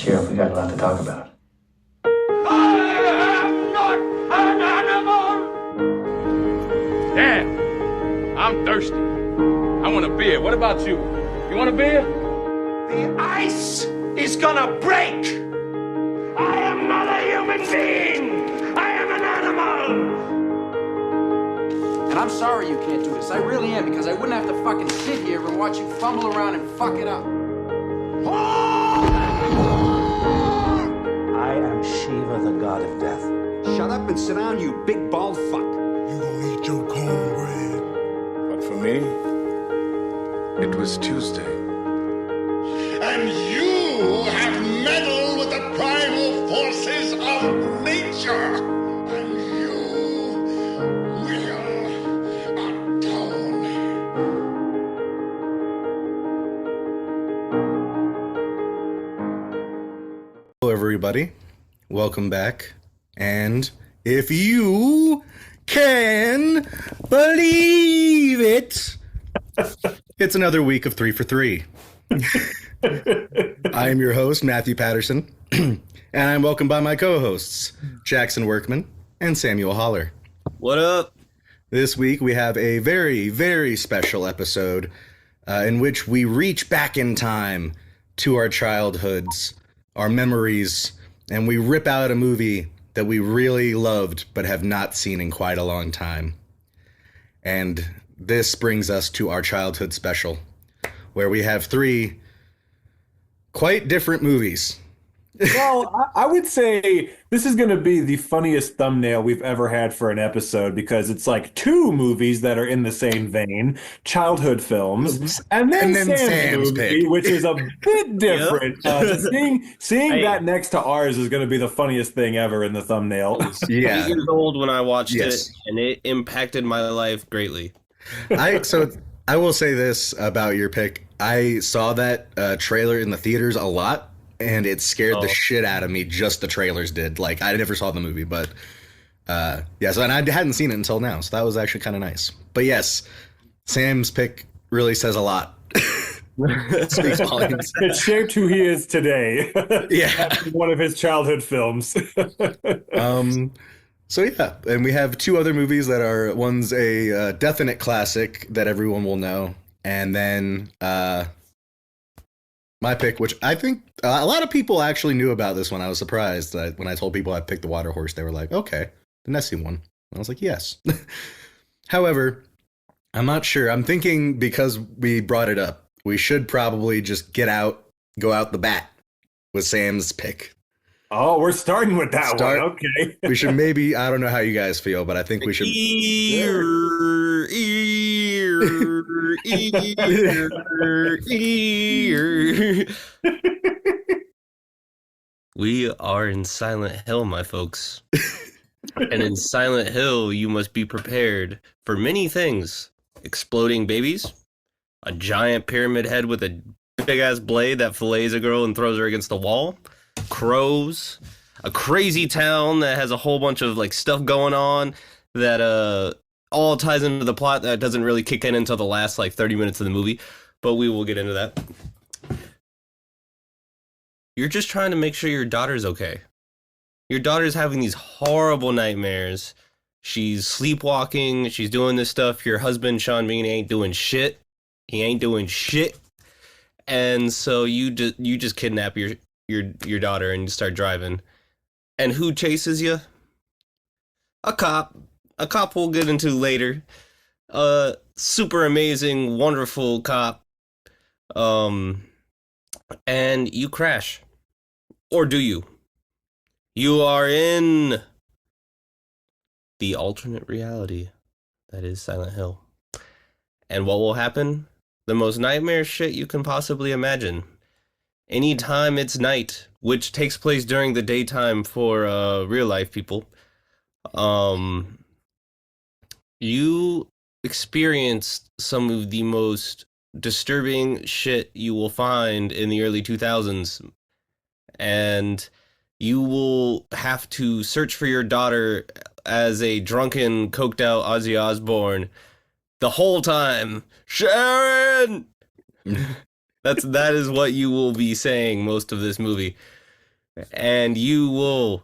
Sheriff, we got a lot to talk about. I am not an animal! Dad, I'm thirsty. I want a beer. What about you? You want a beer? The ice is gonna break! I am not a human being! I am an animal! And I'm sorry you can't do this. I really am, because I wouldn't have to fucking sit here and watch you fumble around and fuck it up. I am Shiva, the god of death. Shut up and sit down, you big bald fuck. You gonna eat your cornbread? But for me, it was Tuesday. And you have meddled with the primal forces of nature. And you will atone. Hello, everybody. Welcome back. And if you can believe it, it's another week of 3 for 3. I am your host, Matthew Patterson, and I'm welcomed by my co-hosts, Jackson Workman and Samuel Holler. What up? This week we have a very, very special episode in which we reach back in time to our childhoods, our memories, and we rip out a movie that we really loved but have not seen in quite a long time. And this brings us to our childhood special, where we have 3 quite different movies. Well, I would say this is going to be the funniest thumbnail we've ever had for an episode, because it's like 2 movies that are in the same vein, childhood films, and then Sam's movie, pick, which is a bit different. Seeing that next to ours is going to be the funniest thing ever in the thumbnail. Yeah, 8 years old when I watched it, and it impacted my life greatly. So I will say this about your pick. I saw that trailer in the theaters a lot, and it scared the shit out of me. Just the trailers did. Like, I never saw the movie, but yeah. So, and I hadn't seen it until now, so that was actually kind of nice. But yes, Sam's pick really says a lot. It speaks volumes. It shaped who he is today. Yeah, one of his childhood films. So yeah, and we have 2 other movies that are, one's a definite classic that everyone will know, and then my pick, which I think a lot of people actually knew about this one. I was surprised that when I told people I picked The Water Horse, they were like, okay, the Nessie one. And I was like, yes. However, I'm not sure. I'm thinking because we brought it up, we should probably just go out the bat with Sam's pick. Oh, we're starting with that one. Okay. We should maybe, I don't know how you guys feel, but I think we should. We are in Silent Hill, my folks. And in Silent Hill, you must be prepared for many things. Exploding babies, a giant pyramid head with a big-ass blade that fillets a girl and throws her against the wall, crows, a crazy town that has a whole bunch of like stuff going on that all ties into the plot that doesn't really kick in until the last like 30 minutes of the movie, but we will get into that. You're just trying to make sure your daughter's okay. Your daughter's having these horrible nightmares. She's sleepwalking, she's doing this stuff. Your husband, Sean Bean, ain't doing shit. He ain't doing shit. And so you just kidnap your daughter and you start driving. And who chases you? A cop. A cop we'll get into later. Super amazing, wonderful cop. And you crash. Or do you? You are in the alternate reality that is Silent Hill. And what will happen? The most nightmare shit you can possibly imagine. Anytime it's night, which takes place during the daytime for real life people, you experience some of the most disturbing shit you will find in the early 2000s. And you will have to search for your daughter as a drunken, coked out Ozzy Osbourne the whole time. Sharon! That is what you will be saying most of this movie. and you will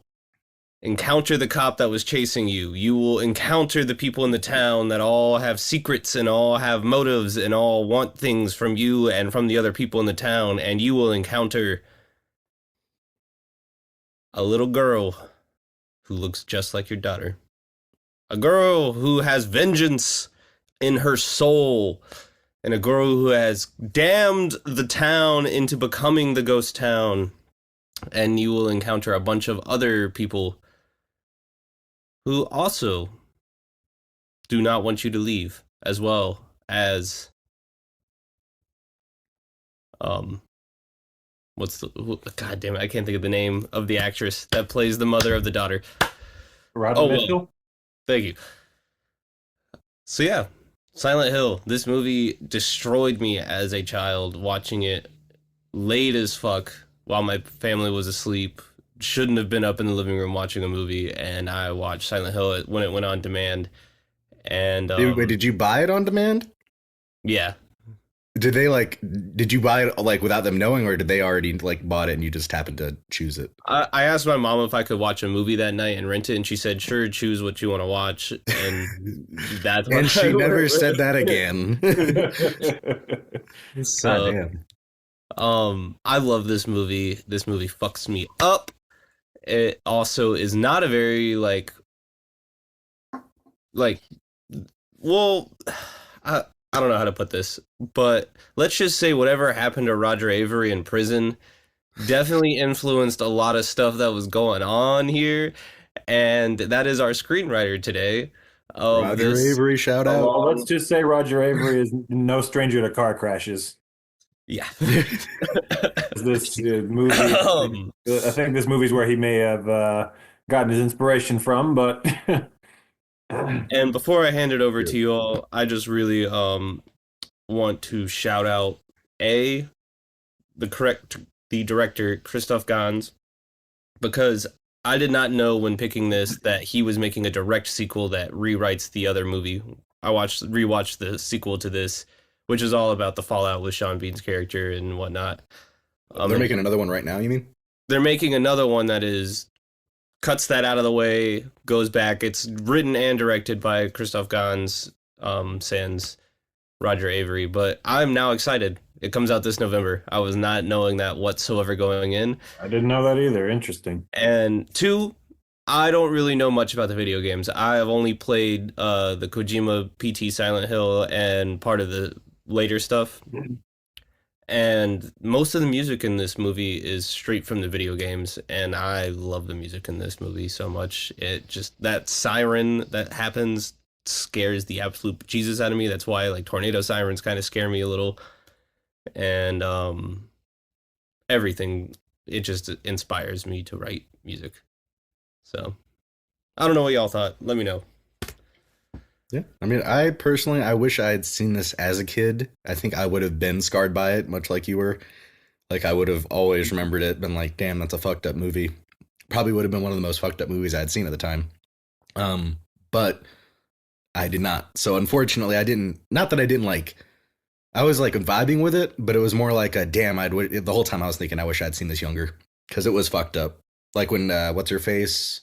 encounter the cop that was chasing you. You will encounter the people in the town that all have secrets and all have motives and all want things from you and from the other people in the town. And you will encounter a little girl who looks just like your daughter. A girl who has vengeance in her soul. And a girl who has damned the town into becoming the ghost town. And you will encounter a bunch of other people who also do not want you to leave, as well as God damn it, I can't think of the name of the actress that plays the mother of the daughter. Roddy Mitchell? Well, thank you. So yeah, Silent Hill. This movie destroyed me as a child, watching it late as fuck while my family was asleep. Shouldn't have been up in the living room watching a movie, and I watched Silent Hill when it went on demand. And Wait, did you buy it on demand? Yeah. Did you buy it like without them knowing, or did they already like bought it and you just happened to choose it? I asked my mom if I could watch a movie that night and rent it, and she said, "Sure, choose what you want to watch." And that's what And she never said that again. So, damn. I love this movie. This movie fucks me up. It also is not a very well, I don't know how to put this, but let's just say whatever happened to Roger Avery in prison definitely influenced a lot of stuff that was going on here, and that is our screenwriter today. Roger Avery, shout out. Well, let's just say Roger Avery is no stranger to car crashes. Yeah. This movie, I think this movie's where he may have gotten his inspiration from, but... And before I hand it over to you all, I just really want to shout out the director, Christoph Gans, because I did not know when picking this that he was making a direct sequel that rewrites the other movie. I rewatched the sequel to this, which is all about the fallout with Sean Bean's character and whatnot. They're making another one right now, you mean? They're making another one that cuts that out of the way, goes back. It's written and directed by Christoph Gans, sans Roger Avery. But I'm now excited. It comes out this November. I was not knowing that whatsoever going in. I didn't know that either. Interesting. And two, I don't really know much about the video games. I have only played the Kojima PT Silent Hill and part of the later stuff. And most of the music in this movie is straight from the video games, and I love the music in this movie so much. It just, that siren that happens scares the absolute Jesus out of me. That's why like tornado sirens kind of scare me a little. And everything, it just inspires me to write music. So I don't know what y'all thought. Let me know. Yeah, I mean, I wish I had seen this as a kid. I think I would have been scarred by it, much like you were. Like, I would have always remembered it, been like, damn, that's a fucked up movie. Probably would have been one of the most fucked up movies I had seen at the time. But I did not. So, unfortunately, not that I didn't like, I was like vibing with it, but it was more like a damn, the whole time I was thinking, I wish I'd seen this younger. Because it was fucked up. Like when, what's her face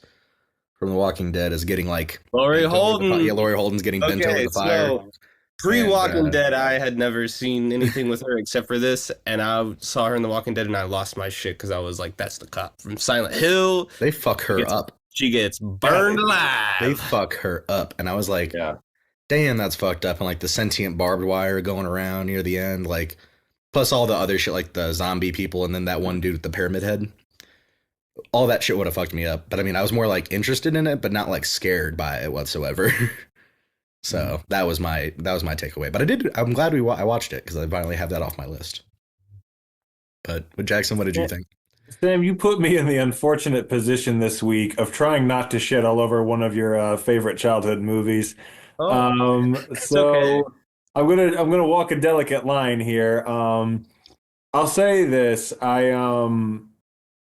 from The Walking Dead is getting like Laurie Holden. Yeah, Laurie Holden's getting bent over the fire. So pre-Walking Dead, I had never seen anything with her except for this, and I saw her in The Walking Dead, and I lost my shit because I was like, "That's the cop from Silent Hill." They fuck her up. She gets burned alive. They fuck her up, and I was like, "Damn, that's fucked up." And like the sentient barbed wire going around near the end, like plus all the other shit, like the zombie people, and then that one dude with the pyramid head. All that shit would have fucked me up. But I mean, I was more like interested in it, but not like scared by it whatsoever. So that was my takeaway. But I'm glad I watched it because I finally have that off my list. But Jackson, what did you think? Sam, you put me in the unfortunate position this week of trying not to shit all over one of your favorite childhood movies. So okay. I'm gonna walk a delicate line here. I'll say this.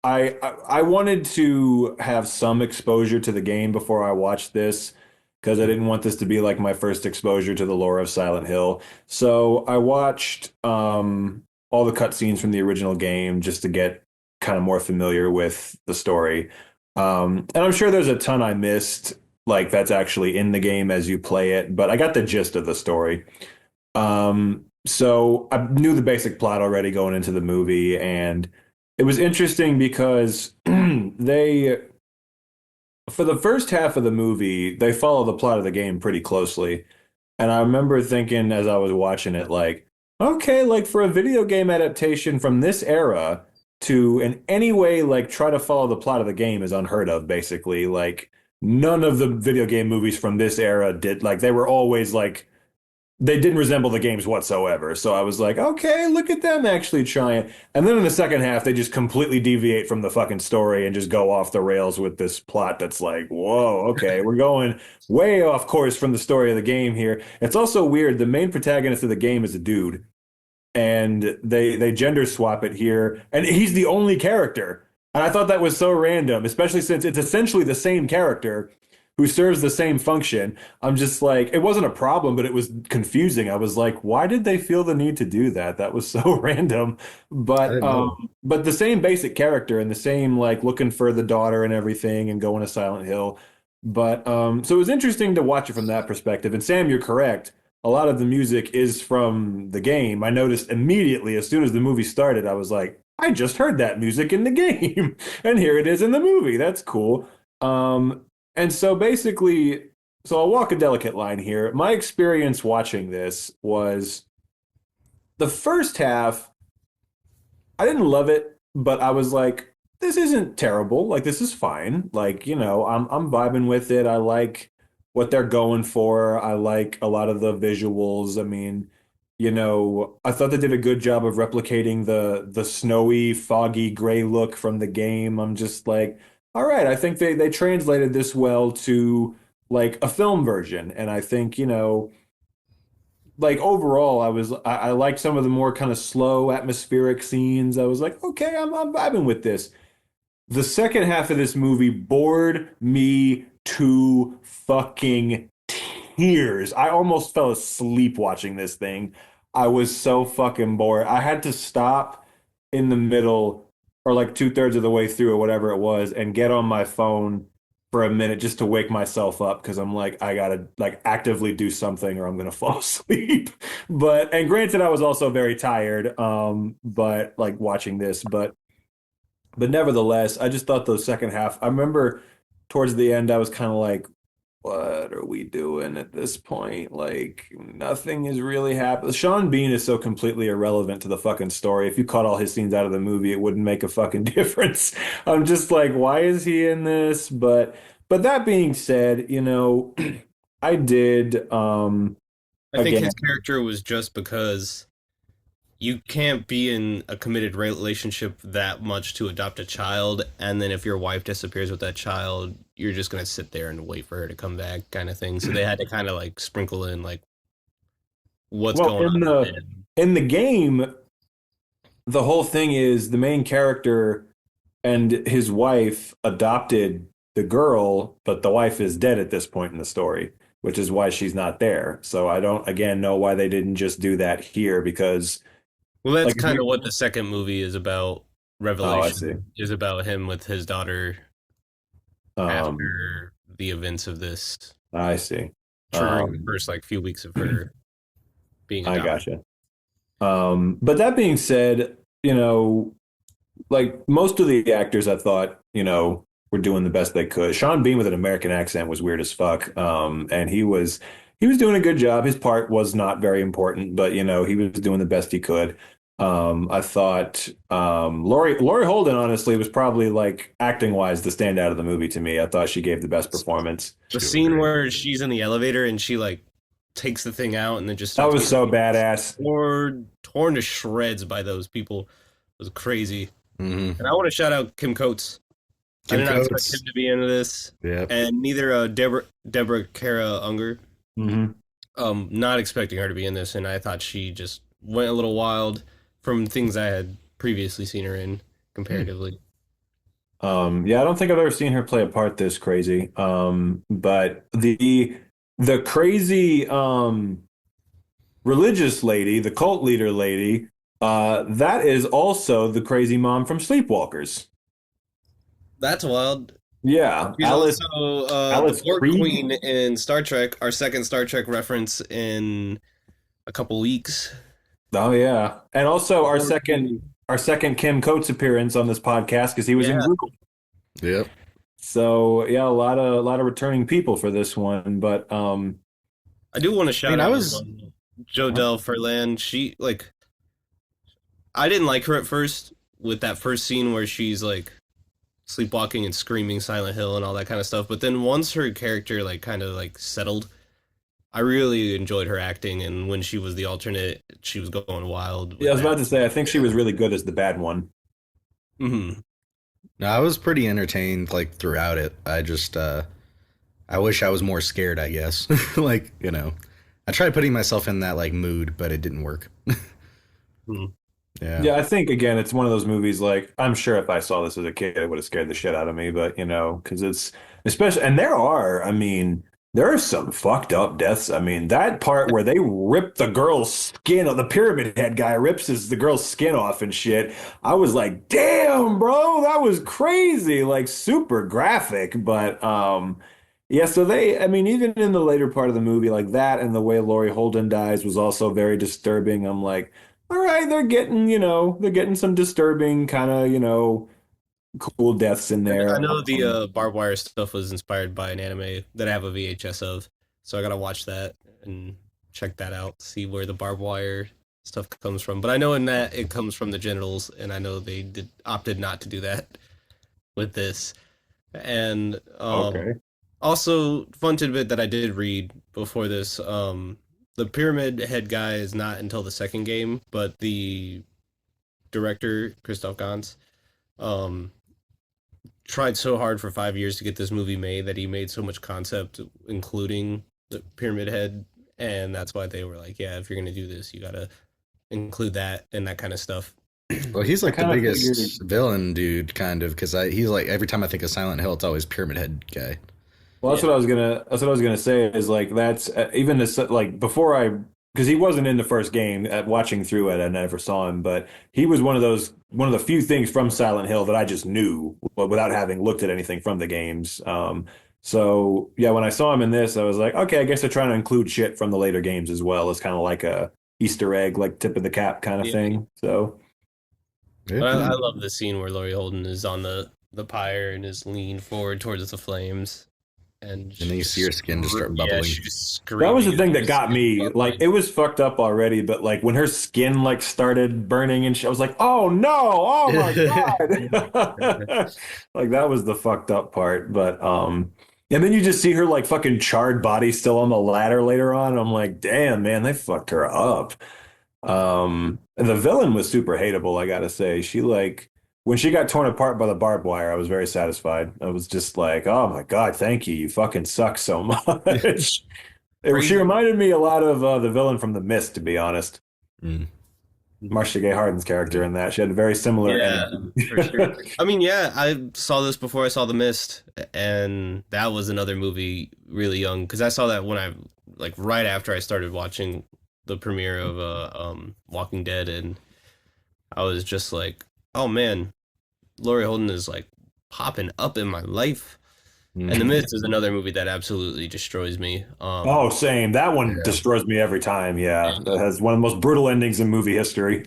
I wanted to have some exposure to the game before I watched this because I didn't want this to be like my first exposure to the lore of Silent Hill. So I watched all the cutscenes from the original game just to get kind of more familiar with the story. And I'm sure there's a ton I missed, like that's actually in the game as you play it, but I got the gist of the story. So I knew the basic plot already going into the movie, and it was interesting because they, for the first half of the movie, they follow the plot of the game pretty closely. And I remember thinking as I was watching it, like, okay, like for a video game adaptation from this era to in any way like try to follow the plot of the game is unheard of, basically. Like none of the video game movies from this era did, like they were always like they didn't resemble the games whatsoever. So I was like, okay, look at them actually trying. And then in the second half, they just completely deviate from the fucking story and just go off the rails with this plot that's like, whoa, okay, we're going way off course from the story of the game here. It's also weird. The main protagonist of the game is a dude, and they gender swap it here, and he's the only character. And I thought that was so random, especially since it's essentially the same character who serves the same function. I'm just like, it wasn't a problem, but it was confusing. I was like, why did they feel the need to do that? That was so random. But the same basic character and the same like looking for the daughter and everything and going to Silent Hill. But so it was interesting to watch it from that perspective. And Sam, you're correct. A lot of the music is from the game. I noticed immediately as soon as the movie started, I was like, I just heard that music in the game, and here it is in the movie. That's cool. And so basically, so I'll walk a delicate line here. My experience watching this was the first half, I didn't love it, but I was like, this isn't terrible. Like, this is fine. Like, you know, I'm vibing with it. I like what they're going for. I like a lot of the visuals. I mean, you know, I thought they did a good job of replicating the snowy, foggy gray look from the game. I'm just like, all right, I think they translated this well to like a film version. And I think, you know, like overall, I liked some of the more kind of slow atmospheric scenes. I was like, okay, I'm vibing with this. The second half of this movie bored me to fucking tears. I almost fell asleep watching this thing. I was so fucking bored. I had to stop in the middle or like 2/3 of the way through or whatever it was and get on my phone for a minute just to wake myself up because I'm like, I gotta like actively do something or I'm gonna fall asleep. But and granted, I was also very tired, but like watching this, but nevertheless, I just thought the second half, I remember towards the end, I was kind of like, what are we doing at this point? Like, nothing is really happening. Sean Bean is so completely irrelevant to the fucking story. If you cut all his scenes out of the movie, it wouldn't make a fucking difference. I'm just like, why is he in this? But that being said, you know, I did. I think his character was just because you can't be in a committed relationship that much to adopt a child, and then if your wife disappears with that child, you're just gonna sit there and wait for her to come back, kind of thing. So they had to kind of like sprinkle in like what's going on. In the game, the whole thing is the main character and his wife adopted the girl, but the wife is dead at this point in the story, which is why she's not there. So I don't again know why they didn't just do that here because. Well, that's like, kind of what the second movie is about. Revelation is about him with his daughter after the events of this. I see. During the first like few weeks of her being adopted. I gotcha. But that being said, you know, like most of the actors, I thought, you know, were doing the best they could. Sean Bean with an American accent was weird as fuck, and he was doing a good job. His part was not very important, but you know, he was doing the best he could. I thought Laurie Holden honestly was probably like acting wise the standout of the movie to me. I thought she gave the best performance. The scene where she's in the elevator and she like takes the thing out and then just that was so badass. Torn to shreds by those people. It was crazy. Mm-hmm. And I want to shout out Kim Coates. I did not expect him to be into this. Yeah. And neither Deborah Kara Unger. Mm-hmm. Not expecting her to be in this, and I thought she just went a little wild from things I had previously seen her in comparatively. Yeah, I don't think I've ever seen her play a part this crazy. But the crazy religious lady, the cult leader lady, That is also the crazy mom from Sleepwalkers. That's wild. Yeah, She's Alice also the Alice Borg Krige. Queen in Star Trek, our second Star Trek reference in a couple weeks. Oh yeah, and also our Borg second Queen. our second Kim Coates appearance on this podcast because he was in Yeah, Group. Yep. So yeah, a lot of returning people for this one, but I do want to I mean, shout I out was. Jodelle Ferland. She like I didn't like her at first with that first scene where she's like sleepwalking and screaming Silent Hill and all that kind of stuff. But then once her character like kind of like settled, I really enjoyed her acting. And when she was the alternate, she was going wild yeah, I with was that. about to say I think she was really good as the bad one. Hmm. No, I was pretty entertained like throughout it. I just I wish I was more scared, I guess. Like, I tried putting myself in that like mood, but it didn't work. Yeah. Yeah, I think again, it's one of those movies like I'm sure if I saw this as a kid, it would have scared the shit out of me. But because it's especially, and I mean, there are some fucked up deaths. I mean, that part where they rip the girl's skin, the pyramid head guy rips the girl's skin off and shit. I was like, damn, bro, that was crazy, like super graphic. But yeah, so I mean, even in the later part of the movie, like that and the way Laurie Holden dies was also very disturbing. I'm like, all right, they're getting some disturbing kind of, cool deaths in I there. know the barbed wire stuff was inspired by an anime that I have a VHS of, so I gotta watch that and check that out, see where the barbed wire stuff comes from. But I know in that it comes from the genitals, and I know they opted not to do that with this. And Okay. also, fun tidbit that I did read before this: the pyramid head guy is not until the second game, but the director Christoph Gans um, tried so hard for 5 years to get this movie made that he made so much concept, including the pyramid head, and that's why they were like, "Yeah, if you're gonna do this, you gotta include that and that kind of stuff." Well, he's like the kinda biggest figured- villain dude, kind of, because he's like every time I think of Silent Hill, it's always Pyramid Head guy. Well, that's what I was gonna say is like that's even this like before because he wasn't in the first game at watching through it, I never saw him, but he was one of the few things from Silent Hill that I just knew without having looked at anything from the games. So yeah, when I saw him in this, I was like, okay, I guess they're trying to include shit from the later games as well. It's kind of like a Easter egg, like tip of the cap kind of Yeah. thing. So But I love the scene where Laurie Holden is on the pyre and is leaned forward towards the flames, and then you see her skin just start Yeah, bubbling. she's screaming. that was the thing that and got me. just- Like it was fucked up already, but like when her skin like started burning and shit, I was like, "Oh no! Oh my God!" Like that was the fucked up part. But and then you just see her like fucking charred body still on the ladder later on. I'm like, "Damn, man, they fucked her up." And the villain was super hateable, I gotta say. She like when she got torn apart by the barbed wire, I was very satisfied. I was just like, "Oh my God, thank you. You fucking suck so much." She reminded me a lot of the villain from The Mist, to be honest. Mm. Marcia Gay Harden's character in that. She had a very similar Yeah, energy. for sure. I mean, yeah, I saw this before I saw The Mist, and that was another movie really young because I saw that when I like right after I started watching the premiere of Walking Dead, and I was just like, oh man, Laurie Holden is like popping up in my life. And The Mist is another movie that absolutely destroys me. Oh, same. That one destroys me every time. Yeah, that has one of the most brutal endings in movie history.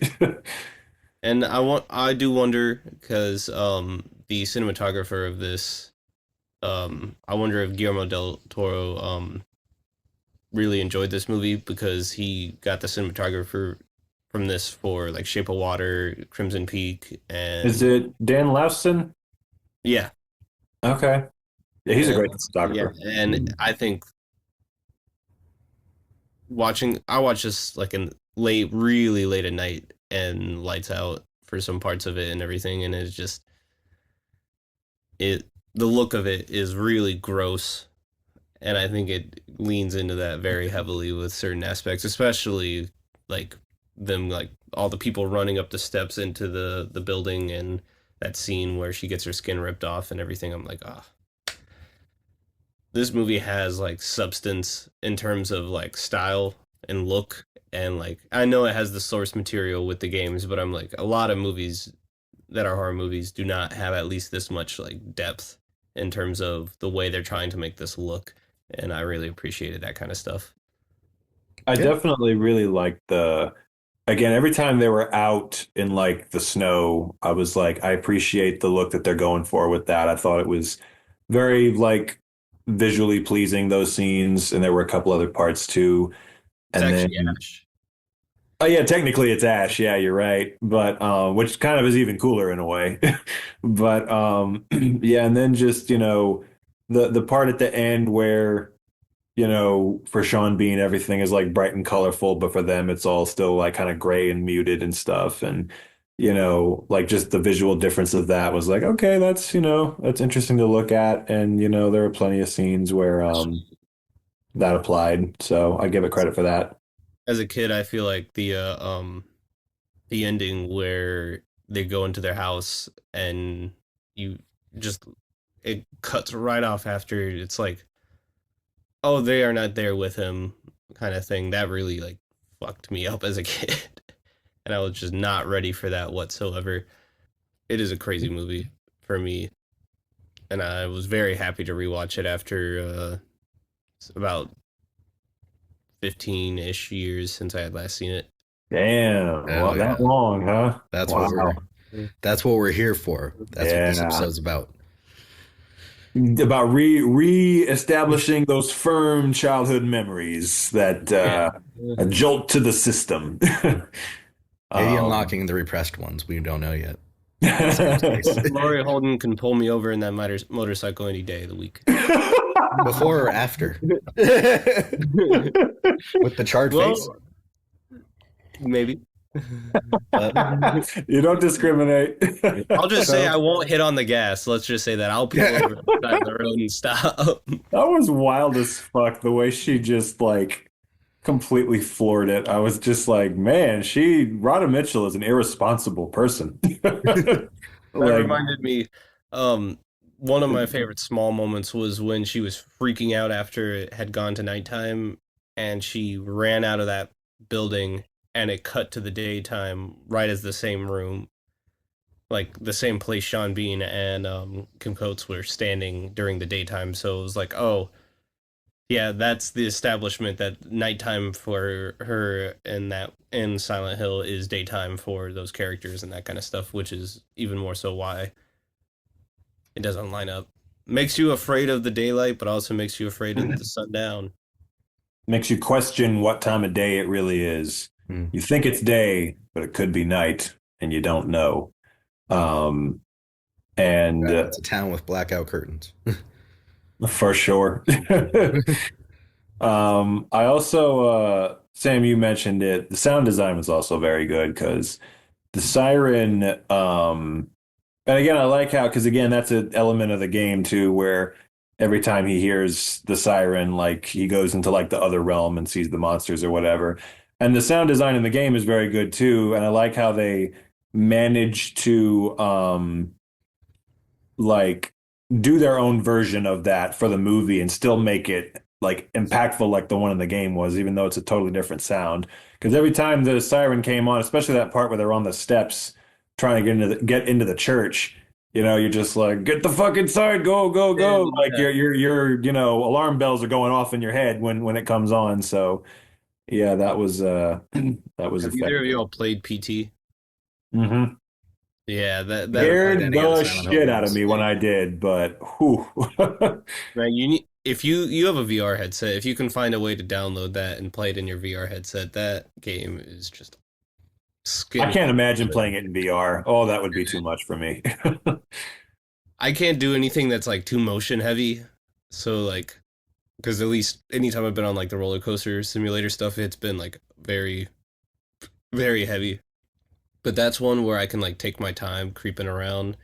And I do wonder because the cinematographer of this, I wonder if Guillermo del Toro really enjoyed this movie because he got the cinematographer from this for like Shape of Water, Crimson Peak, and Is it Dan Laustsen? yeah, Okay. Yeah, he's a great yeah, photographer. and I think I watched this like in really late at night and lights out for some parts of it and everything, and it's just the look of it is really gross, and I think it leans into that very heavily with certain aspects, especially like them like all the people running up the steps into the building and that scene where she gets her skin ripped off and everything. I'm like, ah. This movie has like substance in terms of like style and look And like, I know it has the source material with the games, but I'm like, a lot of movies that are horror movies do not have at least this much like depth in terms of the way they're trying to make this look. And I really appreciated that kind of stuff. I definitely really liked again, every time they were out in like the snow, I was like, I appreciate the look that they're going for with that. I thought it was very like visually pleasing, those scenes, and there were a couple other parts too. It's And actually then, Ash. oh yeah, technically it's Ash. Yeah, you're right. But which kind of is even cooler in a way. But yeah, and then just, the part at the end where, for Sean Bean, everything is like bright and colorful, but for them it's all still like kind of gray and muted and stuff. And, like just the visual difference of that was like, okay, that's interesting to look at. And, there were plenty of scenes where that applied. So I give it credit for that. As a kid, I feel like the ending where they go into their house and you just it cuts right off after it's like, oh, they are not there with him kind of thing. That really like fucked me up as a kid. And I was just not ready for that whatsoever. It is a crazy movie for me. And I was very happy to rewatch it after about 15-ish years since I had last seen it. Damn, well, yeah. that long, huh? That's Wow. what we're here for. That's what this episode's about. About re-establishing those firm childhood memories that a jolt to the system. Maybe unlocking the repressed ones. We don't know yet. Laurie Holden can pull me over in that motorcycle any day of the week. Before or after? With the charred face? Maybe. You don't discriminate. I'll just say I won't hit on the gas. Let's just say that. I'll pull over the side of the road and stop. That was wild as fuck, the way she just like completely floored it. I was just like, man, Rhoda Mitchell is an irresponsible person. That reminded me, one of my favorite small moments was when she was freaking out after it had gone to nighttime and she ran out of that building and it cut to the daytime right as the same room, like the same place Sean Bean and Kim Coates were standing during the daytime. So it was like, oh, yeah, that's the establishment that nighttime for her in Silent Hill is daytime for those characters and that kind of stuff, which is even more so why it doesn't line up. Makes you afraid of the daylight, but also makes you afraid of the sundown. Makes you question what time of day it really is. You think it's day, but it could be night, and you don't know. And it's a town with blackout curtains. For sure. I also, Sam, you mentioned it. The sound design was also very good because the siren, and again, I like how, because again, that's an element of the game too, where every time he hears the siren, like he goes into like the other realm and sees the monsters or whatever. And the sound design in the game is very good too. And I like how they manage to like do their own version of that for the movie and still make it like impactful like the one in the game was, even though it's a totally different sound. Because every time the siren came on, especially that part where they're on the steps trying to get into the church, you're just like, get the fuck inside, go, go, go. Like your alarm bells are going off in your head when it comes on. So yeah, that was that was Have effective. either of you all played PT? Mm-hmm. Yeah, that Scared the shit out of me when I did, but whew. Man, you need, if you have a VR headset, if you can find a way to download that and play it in your VR headset, that game is just I can't imagine playing it in VR. Oh, that would be too much for me. I can't do anything that's like too motion heavy. So like, because at least anytime I've been on like the roller coaster simulator stuff, it's been like very, very heavy. But that's one where I can like take my time creeping around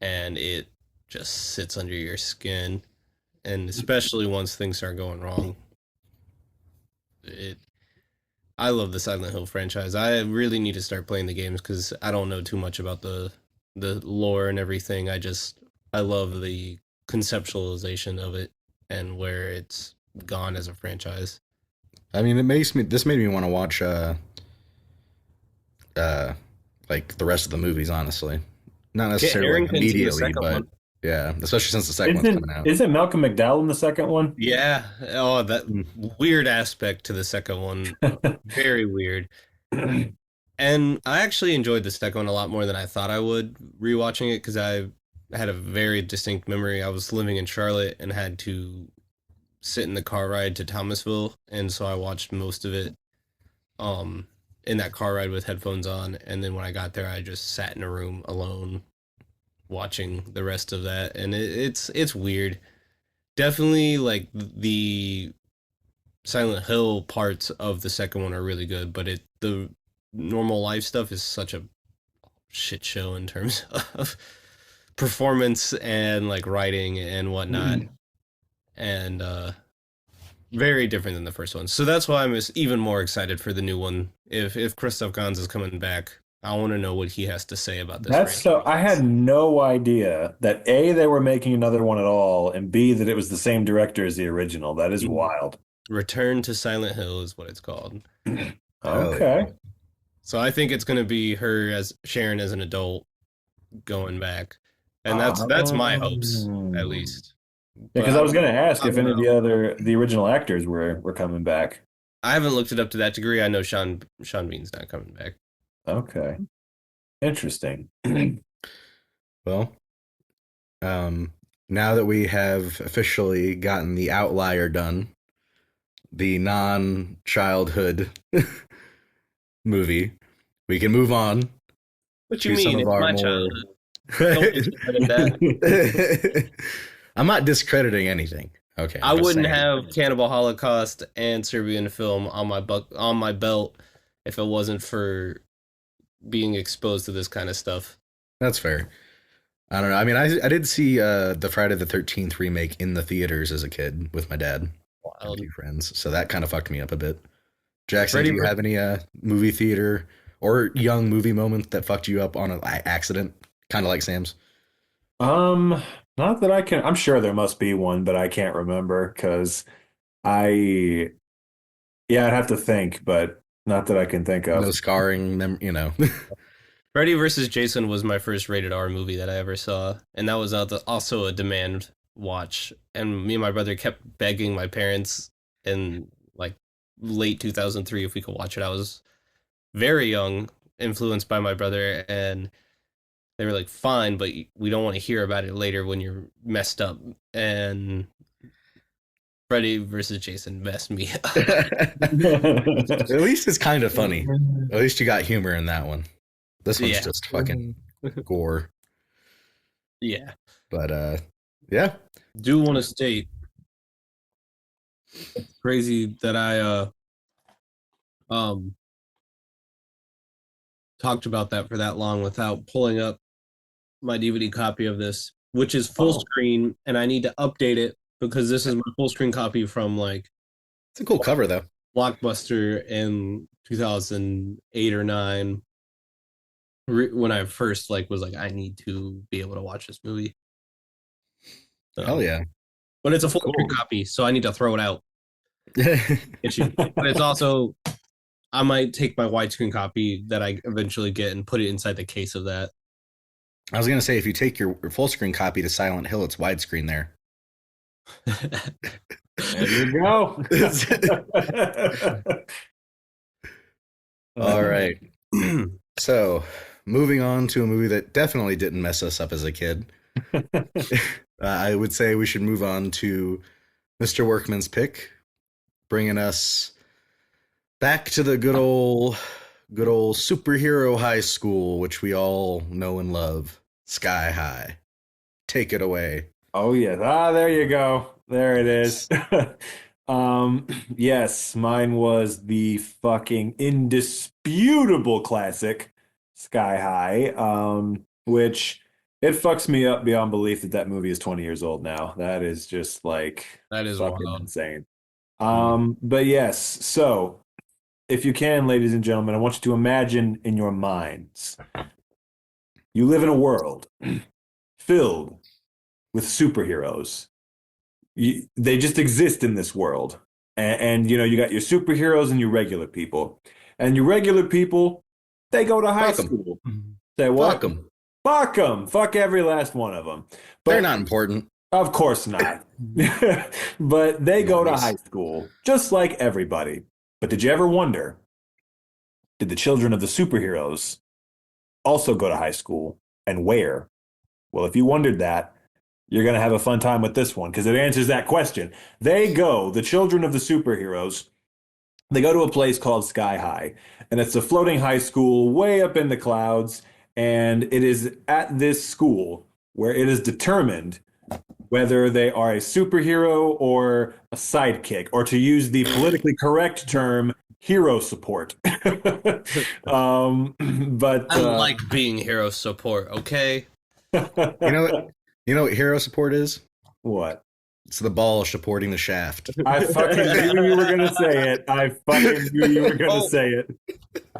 and it just sits under your skin. And especially once things start going wrong. I love the Silent Hill franchise. I really need to start playing the games because I don't know too much about the lore and everything. I love the conceptualization of it and where it's gone as a franchise. I mean, this made me want to watch like the rest of the movies, honestly. Not necessarily like, Harrington's in the immediately, second but one. yeah, especially since the second one's coming out. Isn't Malcolm McDowell in the second one? Yeah. Oh, that weird aspect to the second one. Very weird. And I actually enjoyed the second one a lot more than I thought I would rewatching it because I had a very distinct memory. I was living in Charlotte and had to sit in the car ride to Thomasville, and so I watched most of it in that car ride with headphones on, and then when I got there I just sat in a room alone watching the rest of that, and it's weird. Definitely like the Silent Hill parts of the second one are really good, but the normal life stuff is such a shit show in terms of performance and like writing and whatnot. And very different than the first one. So that's why I'm even more excited for the new one. If Christoph Gans is coming back, I want to know what he has to say about this. That's so. I had no idea that A, they were making another one at all, and B, that it was the same director as the original. That is wild. Return to Silent Hill is what it's called. Okay. So I think it's going to be her as Sharon as an adult going back, and that's my hopes at least. Because I was going to ask if any of the original actors were coming back. I haven't looked it up to that degree. I know Sean Bean's not coming back. Okay. Interesting. Well, now that we have officially gotten the Outlier done, the non-childhood movie, we can move on. What you mean? It's my childhood. Don't discredit that. I'm not discrediting anything. Okay. I wouldn't have Cannibal Holocaust and Serbian Film on my belt if it wasn't for being exposed to this kind of stuff. That's fair. I don't know. I mean, I did see the Friday the 13th remake in the theaters as a kid with my dad and a few friends, so that kind of fucked me up a bit. Jackson, do you have any movie theater or young movie moment that fucked you up on an accident, kind of like Sam's? Not that I can. I'm sure there must be one, but I can't remember because I'd have to think, but not that I can think of. No scarring, you know. Freddy vs. Jason was my first rated R movie that I ever saw, and that was also a demand watch. And me and my brother kept begging my parents in like late 2003 if we could watch it. I was very young, influenced by my brother, and they were like, fine, but we don't want to hear about it later when you're messed up. And Freddy versus Jason messed me up. At least it's kind of funny. At least you got humor in that one. This one's just fucking gore. Yeah. But, yeah. Do want to state, it's crazy that I talked about that for that long without pulling up my DVD copy of this, which is full screen, and I need to update it because this is my full screen copy from like it's a cool cover though. Blockbuster in 2008 or 9 when I first was like I need to be able to watch this movie. So, hell yeah. But it's a full screen copy, so I need to throw it out. But it's also I might take my widescreen copy that I eventually get and put it inside the case of that. I was going to say, if you take your full screen copy to Silent Hill, it's widescreen there. There you go. All right. So, moving on to a movie that definitely didn't mess us up as a kid. I would say we should move on to Mr. Workman's pick, bringing us back to the good old superhero high school, which we all know and love. Sky High. Take it away. Oh yes. There you go. There it is. Yes, mine was the fucking indisputable classic Sky High, which it fucks me up beyond belief that movie is 20 years old now. That is just like that is fucking wild. Insane. But yes, so if you can, ladies and gentlemen, I want you to imagine in your minds, you live in a world filled with superheroes. They just exist in this world. And you know, you got your superheroes and your regular people. And your regular people, they go to high Fuck 'em. school. Say what? Fuck them. Fuck them. Fuck every last one of them. They're not important. Of course not. But they go to high school, just like everybody. But did you ever wonder, did the children of the superheroes also go to high school, and where? Well, if you wondered that, you're going to have a fun time with this one because it answers that question. The children of the superheroes, they go to a place called Sky High, and it's a floating high school way up in the clouds. And it is at this school where it is determined whether they are a superhero or a sidekick, or to use the politically correct term, hero support. But I like being hero support, okay? You know what hero support is? What? It's the ball supporting the shaft. I fucking knew you were gonna say it. I fucking knew you were gonna say it.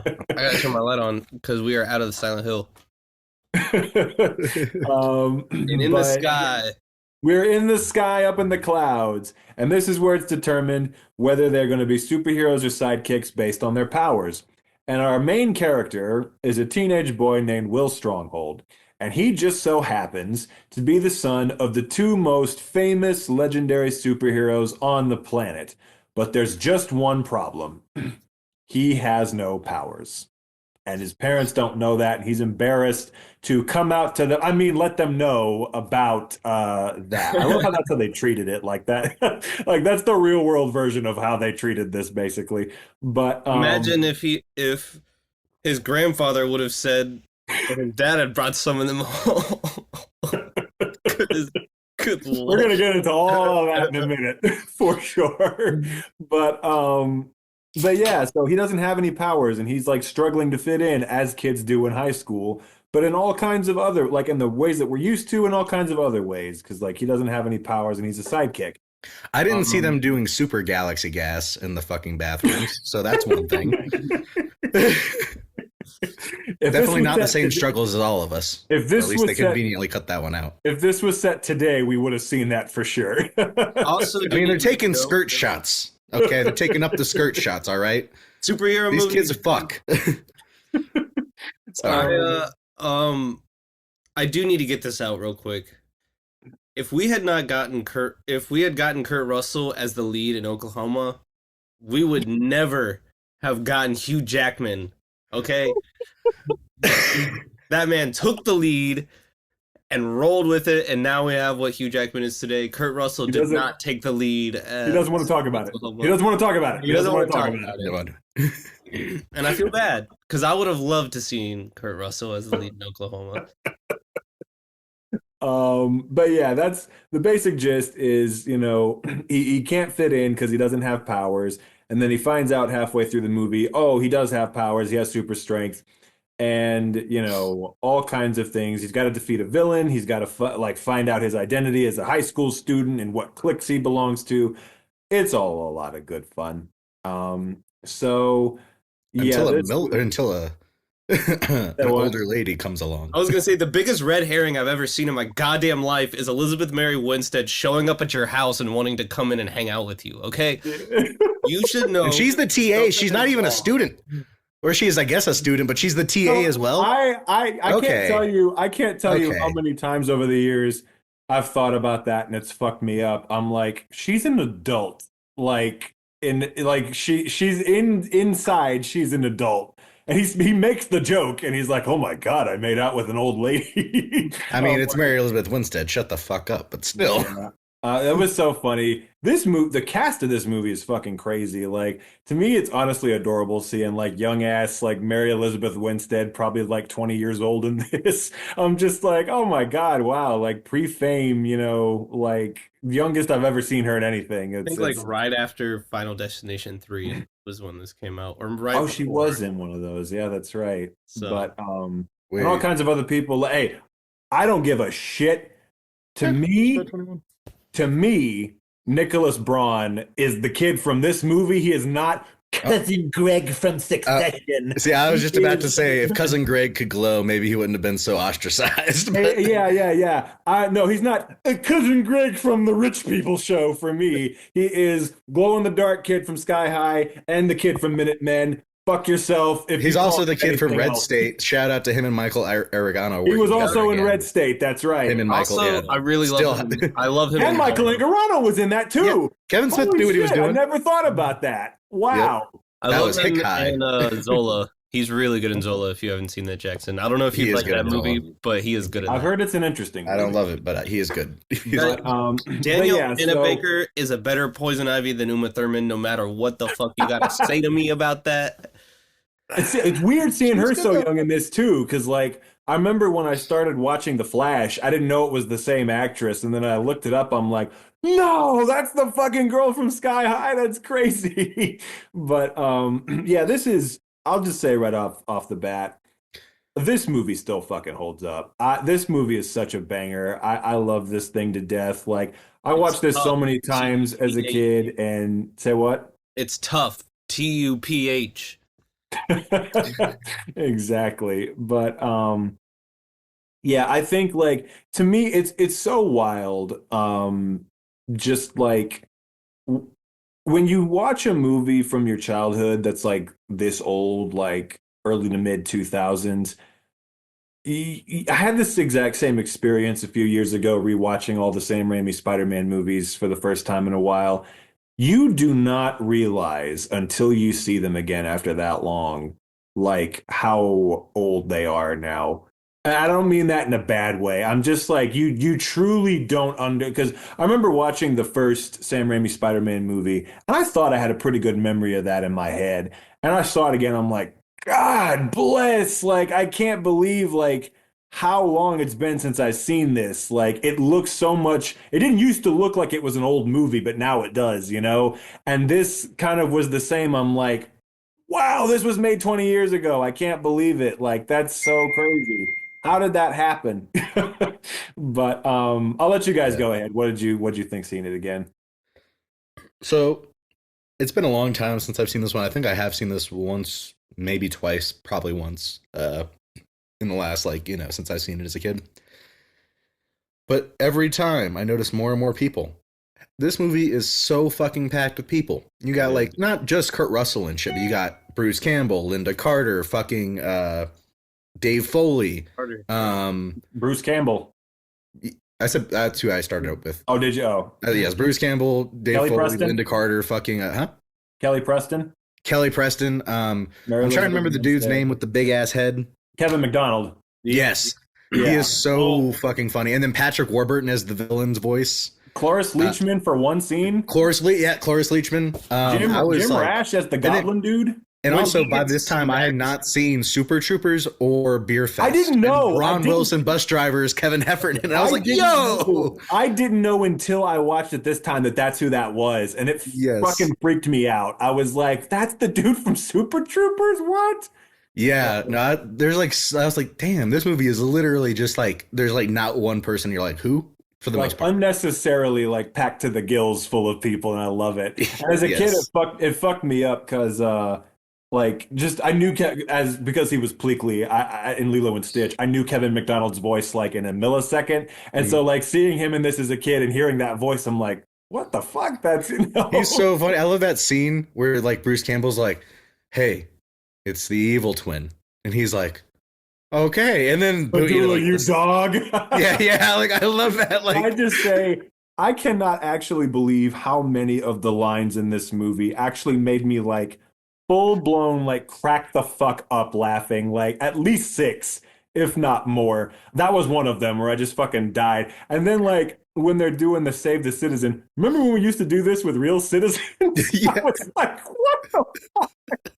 I gotta turn my light on because we are out of the Silent Hill. And in the sky. We're in the sky up in the clouds, and this is where it's determined whether they're going to be superheroes or sidekicks based on their powers. And our main character is a teenage boy named Will Stronghold, and he just so happens to be the son of the two most famous legendary superheroes on the planet. But there's just one problem. He has no powers. And his parents don't know that, and he's embarrassed to come out to them. I mean, let them know about that. I love how that's how they treated it, like that. Like that's the real world version of how they treated this, basically. But imagine if his grandfather would have said that his dad had brought some of them home. Good Lord. We're gonna get into all of that in a minute for sure. But yeah, so he doesn't have any powers, and he's like struggling to fit in as kids do in high school, but in all kinds of other, like in the ways that we're used to, in all kinds of other ways, because like he doesn't have any powers and he's a sidekick. I didn't see them doing super galaxy gas in the fucking bathrooms, so that's one thing. Definitely not the same struggles as all of us. If this at least was they conveniently cut that one out. If this was set today, we would have seen that for sure. Also, I mean, they're taking skirt shots. Okay, they're taking up the skirt shots. All right, superhero These movies. kids are fuck. I do need to get this out real quick. If we had gotten Kurt Russell as the lead in Oklahoma, we would never have gotten Hugh Jackman. Okay, that man took the lead and rolled with it, and now we have what Hugh Jackman is today. Kurt Russell did not take the lead. He doesn't want to talk about it. He doesn't want to talk about it. He doesn't want to talk about it. And I feel bad, because I would have loved to see Kurt Russell as the lead in Oklahoma. But yeah, that's the basic gist is, you know, he can't fit in because he doesn't have powers. And then he finds out halfway through the movie, oh, he does have powers. He has super strength. And, you know, all kinds of things. He's got to defeat a villain. He's got to find out his identity as a high school student and what cliques he belongs to. It's all a lot of good fun. So yeah, until an older lady comes along. I was gonna say the biggest red herring I've ever seen in my goddamn life is Elizabeth Mary Winstead showing up at your house and wanting to come in and hang out with you. Okay, you should know. And she's the TA. She's not even a student. Or she is, I guess, a student, but she's the TA as well. I can't tell you how many times over the years I've thought about that and it's fucked me up. I'm like, she's an adult. She's inside, she's an adult. And he makes the joke and he's like, oh my God, I made out with an old lady. I mean, it's Mary Elizabeth Winstead. Shut the fuck up, but still. Yeah. That was so funny. The cast of this movie is fucking crazy. Like, to me, it's honestly adorable seeing like young ass like Mary Elizabeth Winstead, probably like 20 years old in this. I'm just like, oh my God, wow, like pre-fame, you know, like youngest I've ever seen her in anything. I think like right after Final Destination 3 was when this came out, or right. Oh, she was in one of those. Yeah, that's right. So, but and all kinds of other people. Hey, I don't give a shit. To me, Nicholas Braun is the kid from this movie. He is not Cousin Greg from Succession. See, I was just about to say, if Cousin Greg could glow, maybe he wouldn't have been so ostracized. But... Yeah. No, he's not a Cousin Greg from the Rich People Show for me. He is glow-in-the-dark kid from Sky High and the kid from Minutemen. Fuck yourself. He's also the kid from Red State. Shout out to him and Michael Aragano. He was also in Red State. That's right. Him and Michael. Also, I really love him. I love him. And Michael Angarano was in that too. Yeah. Kevin Smith knew what he was doing. I never thought about that. Wow. Yep. I love him and Zola. He's really good in Zola. If you haven't seen that, Jackson, I don't know if you like that movie, but he is good. I've heard it's an interesting movie. I don't love it, but he is good. Daniel Baker is a better Poison Ivy than Uma Thurman. No matter what the fuck you got to say to me about that. It's weird seeing her so young in this too, because like I remember when I started watching The Flash, I didn't know it was the same actress, and then I looked it up. I'm like, no, that's the fucking girl from Sky High. That's crazy. But yeah, this is. I'll just say right off the bat, this movie still fucking holds up. This movie is such a banger. I love this thing to death. Like I watched this so many times as a kid, and say what? It's tough. TUPH. Exactly. But yeah, I think like to me it's so wild. Just like when you watch a movie from your childhood that's like this old, like early to mid 2000s, I had this exact same experience a few years ago rewatching all the Sam Raimi Spider-Man movies for the first time in a while. You do not realize until you see them again after that long, like how old they are now. And I don't mean that in a bad way. I'm just like, you truly don't because I remember watching the first Sam Raimi Spider-Man movie, and I thought I had a pretty good memory of that in my head. And I saw it again, I'm like, God bless, like, I can't believe, like, how long it's been since I've seen this. Like, it looks so much, it didn't used to look like it was an old movie, but now it does, you know? And this kind of was the same. I'm like, wow, this was made 20 years ago. I can't believe it. Like, that's so crazy. How did that happen? But I'll let you guys go ahead. What did you think seeing it again? So it's been a long time since I've seen this one. I think I have seen this once, maybe twice, probably once. In the last, like, you know, since I've seen it as a kid. But every time I notice more and more people. This movie is so fucking packed with people. You got, like, not just Kurt Russell and shit, but you got Bruce Campbell, Linda Carter, fucking Dave Foley. Bruce Campbell. I said that's who I started out with. Oh, did you? Oh. Yes, Bruce Campbell, Dave Kelly Foley, Preston? Linda Carter, fucking, Kelly Preston? Kelly Preston. I'm trying to remember the dude's name with the big ass head. Kevin McDonald. Yes. Yeah. He is so fucking funny. And then Patrick Warburton as the villain's voice. Cloris Leachman for one scene. Cloris Leachman. Jim Rash as the Goblin dude. And also, by this time, I had not seen Super Troopers or Beer Fest. I didn't know. And Ron Wilson, Bus Drivers, Kevin Heffernan. And I was like, yo! I didn't know until I watched it this time that's who that was. And it fucking freaked me out. I was like, that's the dude from Super Troopers? What? Yeah. No, I was like, damn, this movie is literally just like, there's like not one person you're like, who? For the most part. Unnecessarily like packed to the gills full of people. And I love it. And as a kid, it fucked me up because... like, just I knew because he was Pleakley in Lilo and Stitch. I knew Kevin McDonald's voice like in a millisecond, and so like seeing him in this as a kid and hearing that voice, I'm like, what the fuck? That's He's so funny. I love that scene where like Bruce Campbell's like, "Hey, it's the evil twin," and he's like, "Okay," and then Badula, you dog. yeah. Like I love that. Like I just say. I cannot actually believe how many of the lines in this movie actually made me like full-blown like crack the fuck up laughing, like at least 6 if not more. That was one of them where I just fucking died. And then like when they're doing the Save the Citizen, remember when we used to do this with real citizens? I was like, what the fuck?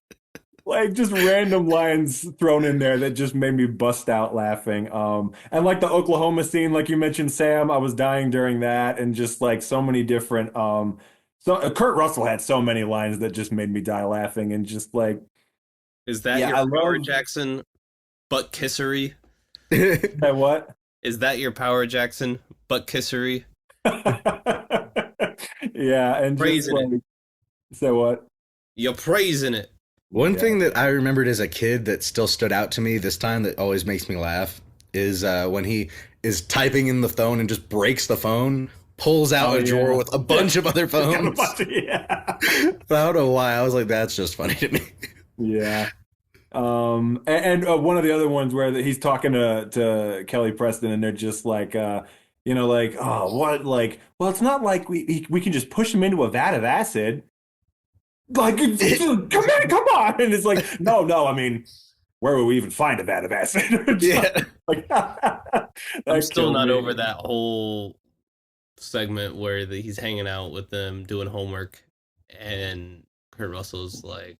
Like just random lines thrown in there that just made me bust out laughing. And like the Oklahoma scene, like you mentioned, Sam, I was dying during that, and just like so many different So Kurt Russell had so many lines that just made me die laughing, and just like, is that your power, Jackson? Butt kissery. What? Is that your power, Jackson? Butt kissery. Yeah, and just like, say what? You're praising it. One thing that I remembered as a kid that still stood out to me this time that always makes me laugh is when he is typing in the phone and just breaks the phone, pulls out a drawer with a bunch of other phones. I don't know why. I was like, that's just funny to me. Yeah. And one of the other ones where he's talking to Kelly Preston and they're just like, like, oh, what? Like, well, it's not like we can just push him into a vat of acid. Like, come on. And it's like, no, I mean, where would we even find a vat of acid? Yeah. Like, I'm still not over that whole segment where he's hanging out with them doing homework and Kurt Russell's like,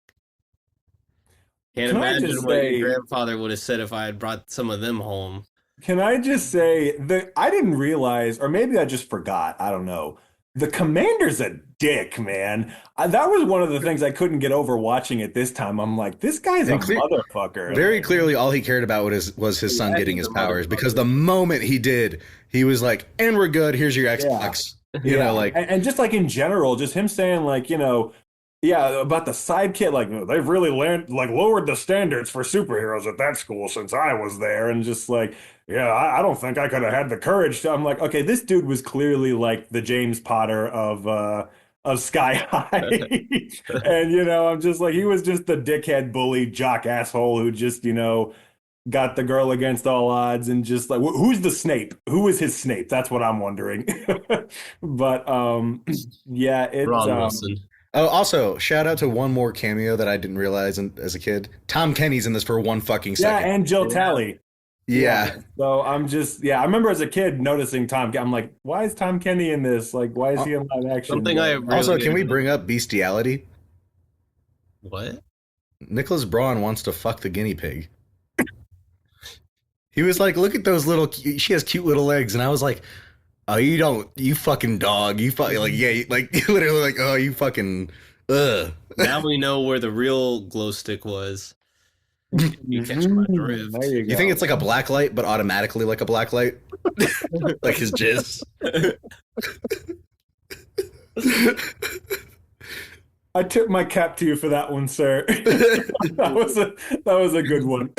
can't imagine what your grandfather would have said if I had brought some of them home. Can I just say that I didn't realize, or maybe I just forgot, I don't know. The commander's a dick, man. That was one of the things I couldn't get over watching it this time. I'm like, this guy's a motherfucker. Very clearly, all he cared about was his son getting his powers, because the moment he did, he was like, and we're good, here's your Xbox. You know, like, and just like in general, just him saying like, about the sidekick, like they've really lowered the standards for superheroes at that school since I was there, and just like, I don't think I could have had the courage to. I'm like, okay, this dude was clearly like the James Potter of Sky High, and I'm just like, he was just the dickhead, bully, jock, asshole who just got the girl against all odds, and just like, who's the Snape? Who is his Snape? That's what I'm wondering. But it's Ron Wilson. Oh, also, shout out to one more cameo that I didn't realize as a kid. Tom Kenny's in this for one fucking second. Yeah, and Joe Talley. Yeah. So I'm just, I remember as a kid noticing Tom. I'm like, why is Tom Kenny in this? Like, why is he in live action? Also, can we bring up bestiality? What? Nicholas Braun wants to fuck the guinea pig. He was like, look at those she has cute little legs. And I was like, oh, you fucking dog. You fucking, like, yeah, like, literally, like, oh, you fucking, ugh. Now we know where the real glow stick was. You catch my drift. You think it's like a black light, but automatically like a black light? Like his jizz? I tip my cap to you for that one, sir. that was a good one.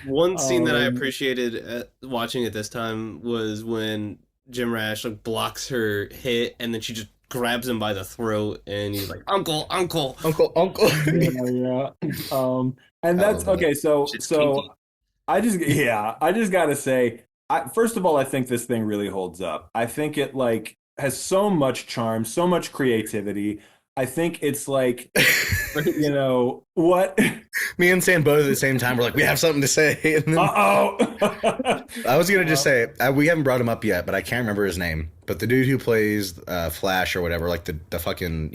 One scene that I appreciated watching it this time was when Jim Rash blocks her hit, and then she just grabs him by the throat, and he's like, "Uncle." Yeah. And that's okay. So I just gotta say, first of all, I think this thing really holds up. I think it has so much charm, so much creativity. I think it's like, what? Me and Sam both at the same time were like, we have something to say. And then, I was going to just say, we haven't brought him up yet, but I can't remember his name. But the dude who plays Flash or whatever, like the fucking,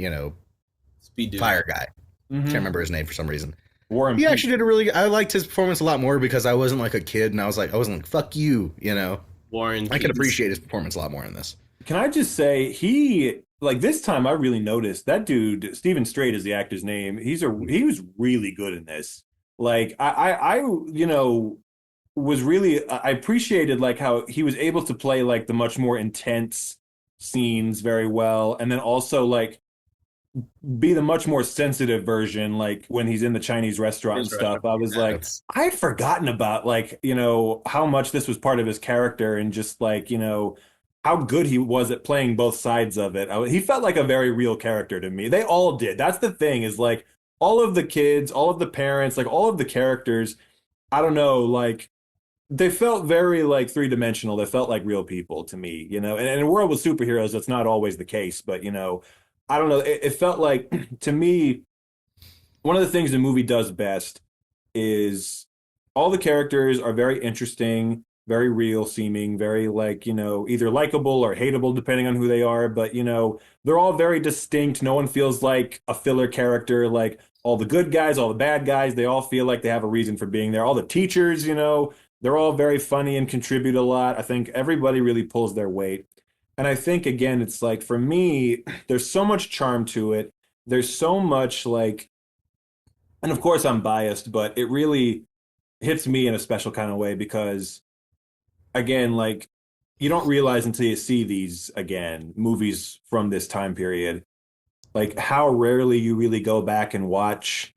Speed dude. Fire guy. Can't remember his name for some reason. Warren he actually did I liked his performance a lot more because I wasn't like a kid and I wasn't like, fuck you, Warren. I could appreciate his performance a lot more in this. Can I just say, this time I really noticed that dude, Stephen Strait is the actor's name. He was really good in this. Like I was really, I appreciated like how he was able to play like the much more intense scenes very well. And then also like be the much more sensitive version, like when he's in the Chinese restaurant and stuff. I was like, I had forgotten about like, how much this was part of his character and just like, how good he was at playing both sides of it. He felt like a very real character to me. They all did. That's the thing is like all of the kids, all of the parents, like all of the characters, I don't know, like they felt very like three-dimensional. They felt like real people to me, and in a world with superheroes, that's not always the case, but I don't know. It felt like to me, one of the things the movie does best is all the characters are very interesting, very real seeming, very like, either likable or hateable depending on who they are. But, they're all very distinct. No one feels like a filler character. Like all the good guys, all the bad guys, they all feel like they have a reason for being there. All the teachers, they're all very funny and contribute a lot. I think everybody really pulls their weight. And I think, again, it's like, for me, there's so much charm to it. There's so much like, and of course I'm biased, but it really hits me in a special kind of way because, again, like you don't realize until you see these, again, movies from this time period, like how rarely you really go back and watch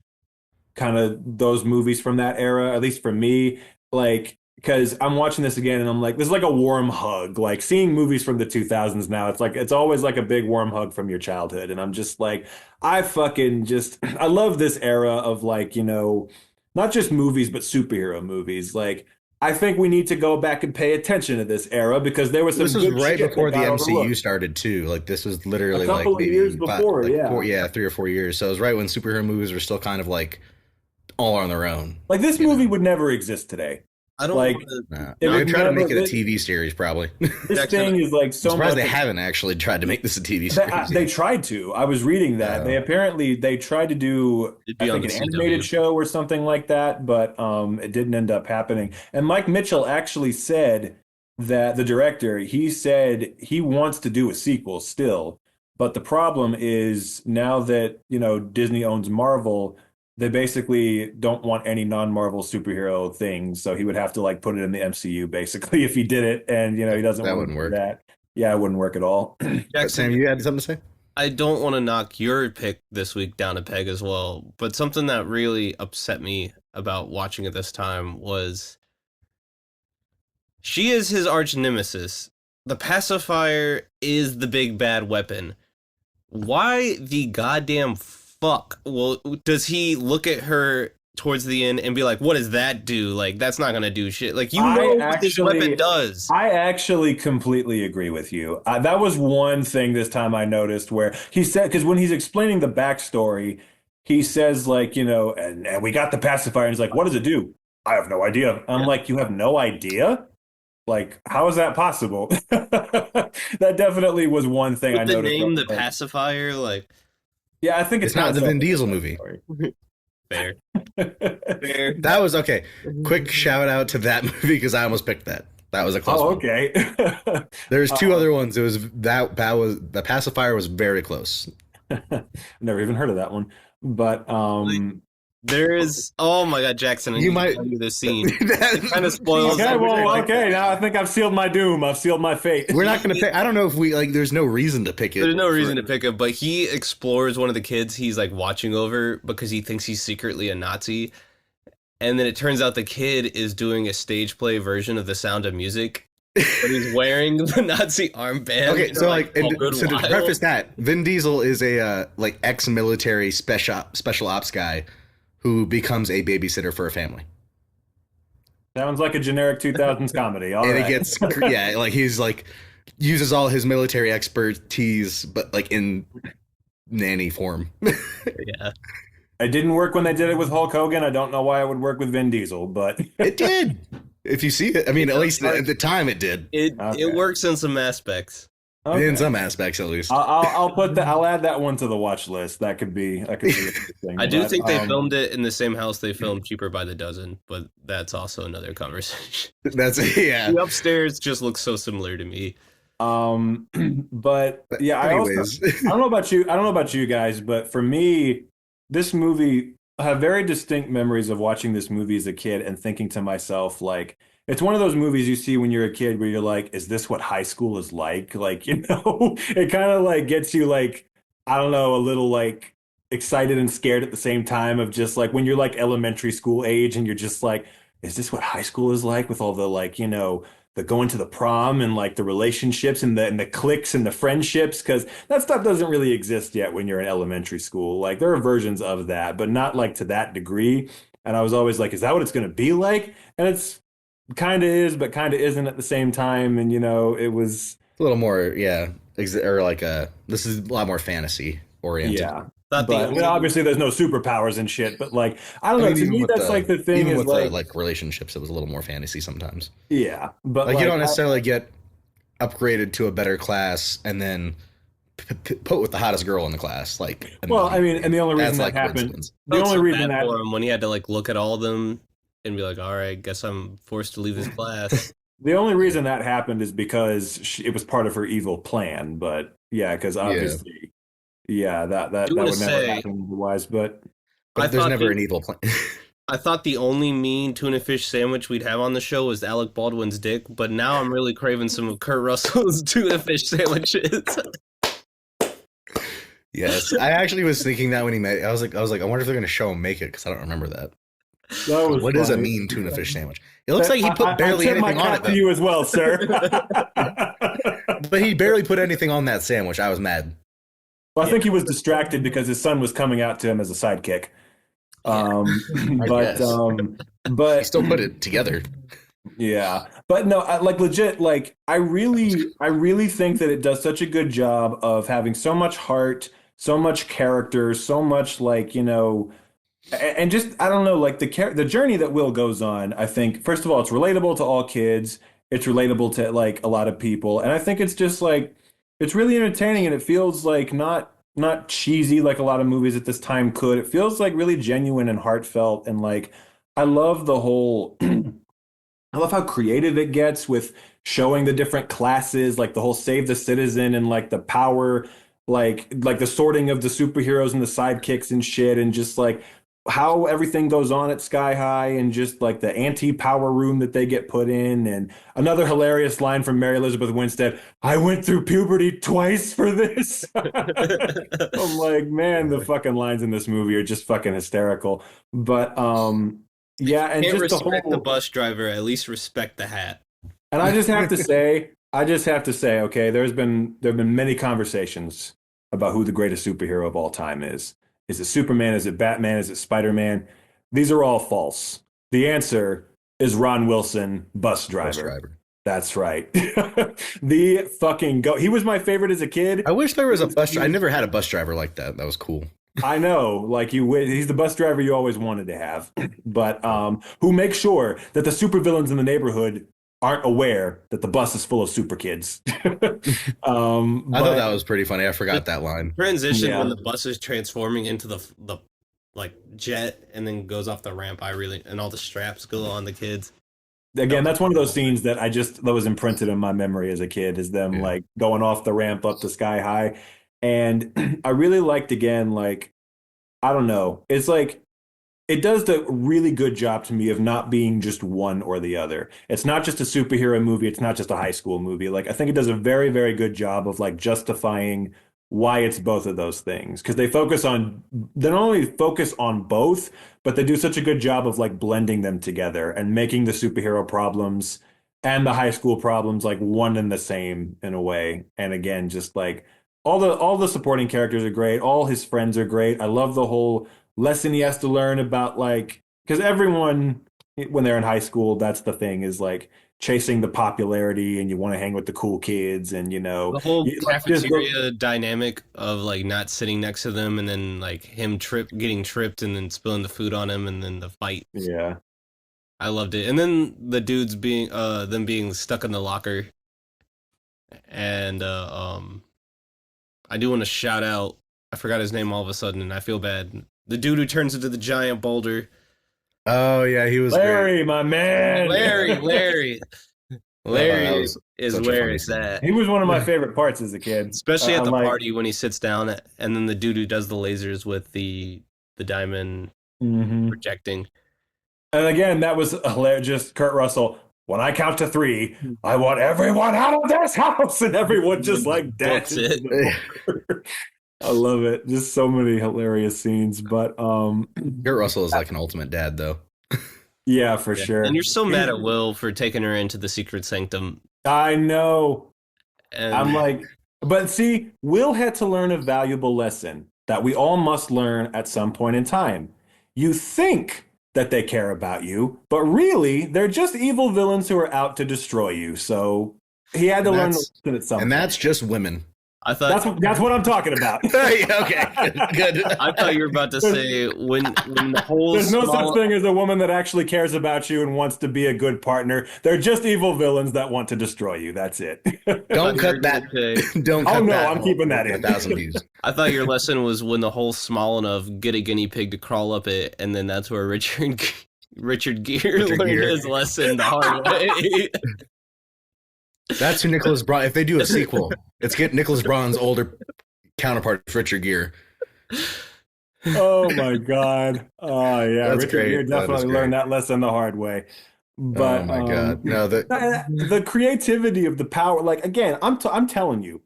kind of those movies from that era, at least for me. Like, because I'm watching this again and I'm like, this is like a warm hug. Like seeing movies from the 2000s now, it's like, it's always like a big warm hug from your childhood. And I'm just like, I fucking just, I love this era of like, you know, not just movies, but superhero movies. Like, I think we need to go back and pay attention to this era because there was some This was good right shit before the that got MCU overlooked. started too. Like this was literally A couple like of maybe years before, like yeah. 3 or 4 years. So it was right when superhero movies were still kind of like all on their own. Like this movie would never exist today. I don't Like, Nah. it No, would they try to make it a never- TV series, probably. This thing is like so I'm surprised much. they haven't actually tried to make this a TV series. They tried to. I was reading that. They tried to do, It'd I be on think, the an animated CW. show or something like that, but it didn't end up happening. And Mike Mitchell actually said that the director, he said he wants to do a sequel still, but the problem is now that, you know, Disney owns Marvel, they basically don't want any non-Marvel superhero things, so he would have to like put it in the MCU basically if he did it, and you know he doesn't That want to wouldn't do work. that. Yeah, it wouldn't work at all. Sam, you had something to say? I don't want to knock your pick this week down a peg as well, but something that really upset me about watching it this time was she is his arch nemesis. The pacifier is the big bad weapon. Why the goddamn fuck? Well, does he look at her towards the end and be like, what does that do? Like, that's not going to do shit. Like, you know what this weapon does. I actually completely agree with you. That was one thing this time I noticed where he said, because when he's explaining the backstory, he says, like, you know, and we got the pacifier, and he's like, what does it do? I have no idea. I'm like, you have no idea? Like, how is that possible? That definitely was one thing I With the noticed. name, the pacifier, like, yeah, I think It's not the Vin Diesel movie. fair. Fair. That was okay. Quick shout out to that movie because I almost picked that. That was a close one. okay. There's two other ones. It was that was the pacifier was very close. Never even heard of that one. But There is, oh my god, Jackson, I You need might- to tell you this scene. It kind of spoils okay, well, everything. okay, now I think I've sealed my doom. I've sealed my fate. We're not going to pick. I don't know if we like. There's no reason to pick it. There's no reason to pick it, but he explores one of the kids he's like watching over because he thinks he's secretly a Nazi. And then it turns out the kid is doing a stage play version of The Sound of Music, but he's wearing the Nazi armband. Okay, so like, a good so to while. preface that, Vin Diesel is a like ex-military special ops guy who becomes a babysitter for a family. Sounds like a generic 2000s comedy. All And right. he gets yeah, like he's like uses all his military expertise, but like in nanny form. Yeah. It didn't work when they did it with Hulk Hogan. I don't know why it would work with Vin Diesel, but It did. If you see it, I mean, at least at the time it did. Okay. It works in some aspects. Okay. In some aspects, at least. I'll put that. I'll add that one to the watch list. That could be interesting. I do But, think they filmed it in the same house they filmed Cheaper by the Dozen, but that's also another conversation. That's yeah. The upstairs just looks so similar to me. But yeah, I Anyways. don't know about you. I don't know about you guys, but for me, this movie, I have very distinct memories of watching this movie as a kid and thinking to myself, like, it's one of those movies you see when you're a kid where you're like, is this what high school is like? Like, you know, it kind of like gets you like, I don't know, a little like excited and scared at the same time of just like when you're like elementary school age and you're just like, is this what high school is like with all the like, you know, the going to the prom and like the relationships and the cliques and the friendships, because that stuff doesn't really exist yet when you're in elementary school. Like there are versions of that, but not like to that degree. And I was always like, is that what it's going to be like? And it's kind of is, but kind of isn't at the same time. And you know, it was a little more, yeah, or like this is a lot more fantasy oriented. yeah. Not the But only- obviously, there's no superpowers and shit. But like, I don't I know. mean, To even me, with that's like the thing even is with like, the, like relationships, it was a little more fantasy sometimes. yeah. But Like you don't necessarily get upgraded to a better class and then put with the hottest girl in the class. Like, well, I mean, and the only reason that's that like happened, coincidence. the felt only so reason bad that for him when he had to like look at all of them and be like, all right, guess I'm forced to leave this class. the only reason that happened is because it was part of her evil plan. But yeah, because obviously, yeah, that You would wanna never say- happen otherwise. But But I there's thought never the- an evil plan. I thought the only mean tuna fish sandwich we'd have on the show was Alec Baldwin's dick, but now I'm really craving some of Kurt Russell's tuna fish sandwiches. Yes, I actually was thinking that when he met. I was like, I wonder if they're gonna show him make it because I don't remember that. That was What is a funny. mean tuna fish sandwich? It looks like he put barely I tip anything my on cap it, to though. you as well, sir. But he barely put anything on that sandwich. I was mad. Well, I think he was distracted because his son was coming out to him as a sidekick. guess. But He still put it together. yeah, but no, like legit, like I really think that it does such a good job of having so much heart, so much character, so much like, and just I don't know, like the journey that Will goes on. I think first of all, it's relatable to all kids. It's relatable to like a lot of people, and I think it's just like it's really entertaining, and it feels like not cheesy like a lot of movies at this time could. It feels like really genuine and heartfelt, and like I love the whole. I love how creative it gets with showing the different classes, like the whole save the citizen and like the power, like the sorting of the superheroes and the sidekicks and shit, and just like how everything goes on at Sky High and just like the anti-power room that they get put in. And another hilarious line from Mary Elizabeth Winstead, I went through puberty twice for this. I'm like, man, the fucking lines in this movie are just fucking hysterical. But yeah, and Can't just respect the the bus driver, at least respect the hat. and I just have to say, okay, there have been many conversations about who the greatest superhero of all time is. Is it Superman? Is it Batman? Is it Spider-Man? These are all false. The answer is Ron Wilson, bus driver. Bus driver. That's right. The fucking go. He was my favorite as a kid. I wish there was a bus. I never had a bus driver like that. That was cool. I know, like he's the bus driver you always wanted to have, but who makes sure that the supervillains in the neighborhood aren't aware that the bus is full of super kids. I thought that was pretty funny. I forgot that line. Transition when the bus is transforming into the like jet and then goes off the ramp. And all the straps go on the kids. Again, that's one of those scenes that was imprinted in my memory as a kid, is them like going off the ramp up to Sky High. And I really liked, again, like, I don't know. It's like, it does the really good job to me of not being just one or the other. It's not just a superhero movie. It's not just a high school movie. Like, I think it does a very, very good job of like justifying why it's both of those things. Because they not only focus on both, but they do such a good job of like blending them together and making the superhero problems and the high school problems like one and the same in a way. And again, just like, all the supporting characters are great. All his friends are great. I love the whole lesson he has to learn about like, because everyone when they're in high school, that's the thing, is like chasing the popularity and you want to hang with the cool kids, and the whole cafeteria dynamic of like not sitting next to them and then like him getting tripped and then spilling the food on him and then the fight. Yeah. I loved it. And then the dudes them being stuck in the locker. And I do want to shout out, I forgot his name all of a sudden, and I feel bad. The dude who turns into the giant boulder. Oh, yeah, he was Larry, great. my man. Larry is where it's at. He was one of my favorite parts as a kid. Especially at the party when he sits down, and then the dude who does the lasers with the diamond projecting. And again, that was hilarious. Just Kurt Russell. When I count to 3, I want everyone out of this house, and everyone just like dances. I love it. Just so many hilarious scenes. But Kurt Russell is like an ultimate dad, though. Yeah, for sure. And you're so mad at Will for taking her into the secret sanctum. I know. And I'm like, but see, Will had to learn a valuable lesson that we all must learn at some point in time. You think that they care about you, but really they're just evil villains who are out to destroy you. So he had to learn the lesson at some point. And that's just women. I thought that's what I'm talking about. Okay, good. I thought you were about to say when the whole there's no such thing as a woman that actually cares about you and wants to be a good partner. They're just evil villains that want to destroy you. That's it. Don't cut that. Don't. Cut that. I'm keeping that in. 1,000 views. I thought your lesson was when the hole's small enough, get a guinea pig to crawl up it, and then that's where Richard Gere learned his lesson the hard way. That's who Nicholas Braun. If they do a sequel, it's get Nicholas Braun's older counterpart, Richard Gere. Oh my God! Oh yeah, That's Richard great. Gere definitely learned that lesson the hard way. But oh my God, no, the creativity of the power. Like again, I'm telling you,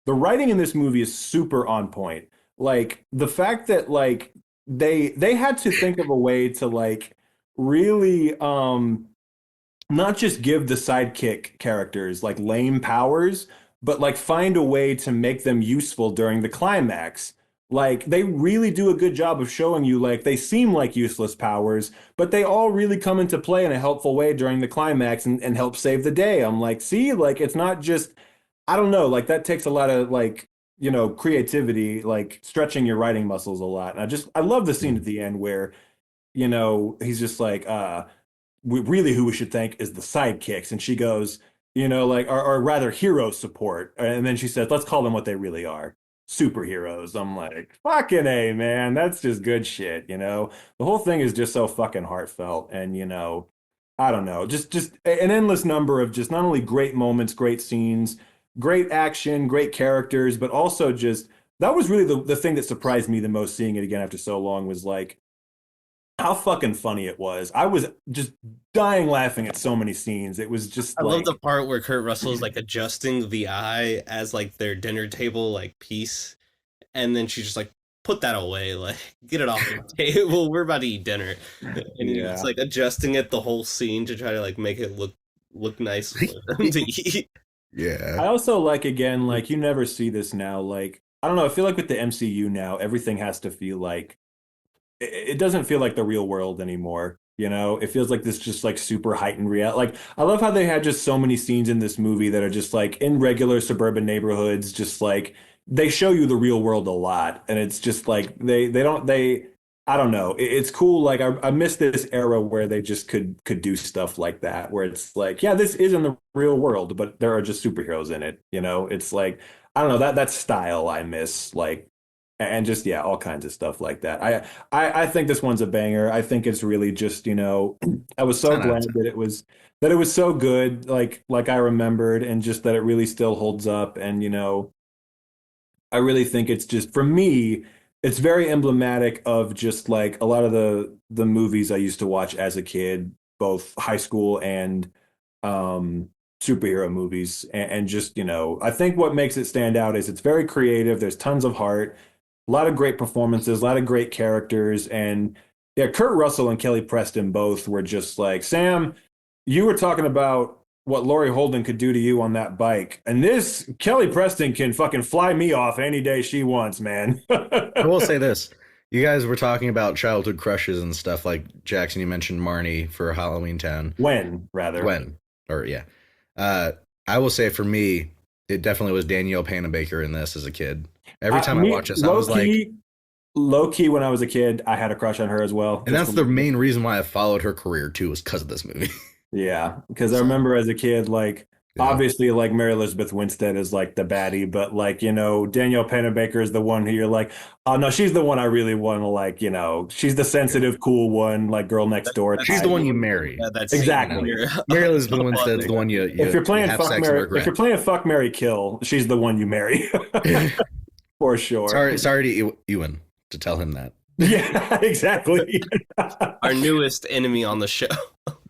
the writing in this movie is super on point. Like the fact that like they had to think of a way to like really not just give the sidekick characters like lame powers, but like find a way to make them useful during the climax. Like they really do a good job of showing you like they seem like useless powers, but they all really come into play in a helpful way during the climax and help save the day. I'm like, see, like it's not just, I don't know, like that takes a lot of like, creativity, like stretching your writing muscles a lot. And I love the scene at the end where, he's just like, really who we should thank is the sidekicks. And she goes, like, or rather hero support. And then she says, let's call them what they really are. Superheroes. I'm like, fucking A, man. That's just good shit, The whole thing is just so fucking heartfelt. And, I don't know, just an endless number of just not only great moments, great scenes, great action, great characters, but also just that was really the thing that surprised me the most seeing it again after so long was like how fucking funny it was. I was just dying laughing at so many scenes. It was just I love the part where Kurt Russell's like adjusting the eye as like their dinner table like piece, and then she's just like, put that away, like get it off the table. We're about to eat dinner. And he's like adjusting it the whole scene to try to like make it look nice for them to eat. Yeah. I also like again, like you never see this now. Like, I don't know, I feel like with the MCU now, everything has to feel like it doesn't feel like the real world anymore. It feels like this just like super heightened reality. Like I love how they had just so many scenes in this movie that are just like in regular suburban neighborhoods, just like they show you the real world a lot. And it's just like I don't know. It's cool. Like I miss this era where they just could do stuff like that, where it's like, yeah, this isn't the real world, but there are just superheroes in it. It's like, I don't know, that style I miss, like, and just all kinds of stuff like that. I think this one's a banger. I think it's really just I was so glad that it was so good, like I remembered, and just that it really still holds up. And I really think it's just for me, it's very emblematic of just like a lot of the movies I used to watch as a kid, both high school and superhero movies, and just I think what makes it stand out is it's very creative. There's tons of heart. A lot of great performances, a lot of great characters, and Kurt Russell and Kelly Preston both were just like, Sam, you were talking about what Laurie Holden could do to you on that bike, and this Kelly Preston can fucking fly me off any day she wants, man. I will say this. You guys were talking about childhood crushes and stuff, like Jackson, you mentioned Marnie for Halloween Town. When. I will say for me, it definitely was Danielle Panabaker in this as a kid. Every time I watch this, I was like... Low key, when I was a kid, I had a crush on her as well. And that's the main reason why I followed her career, too, was because of this movie. Yeah, because I remember as a kid, like, obviously, like, Mary Elizabeth Winstead is, like, the baddie, but, like, Danielle Panabaker is the one who you're like, oh, no, she's the one I really want to, like, she's the sensitive, cool one, like, girl next door. She's the one you marry. Yeah, that's exactly. Mary Elizabeth Winstead's the one you if you're playing have sex and regret. if you're playing Fuck, Marry, Kill, she's the one you marry. For sure. Sorry to Ewan to tell him that. Yeah, exactly. Our newest enemy on the show.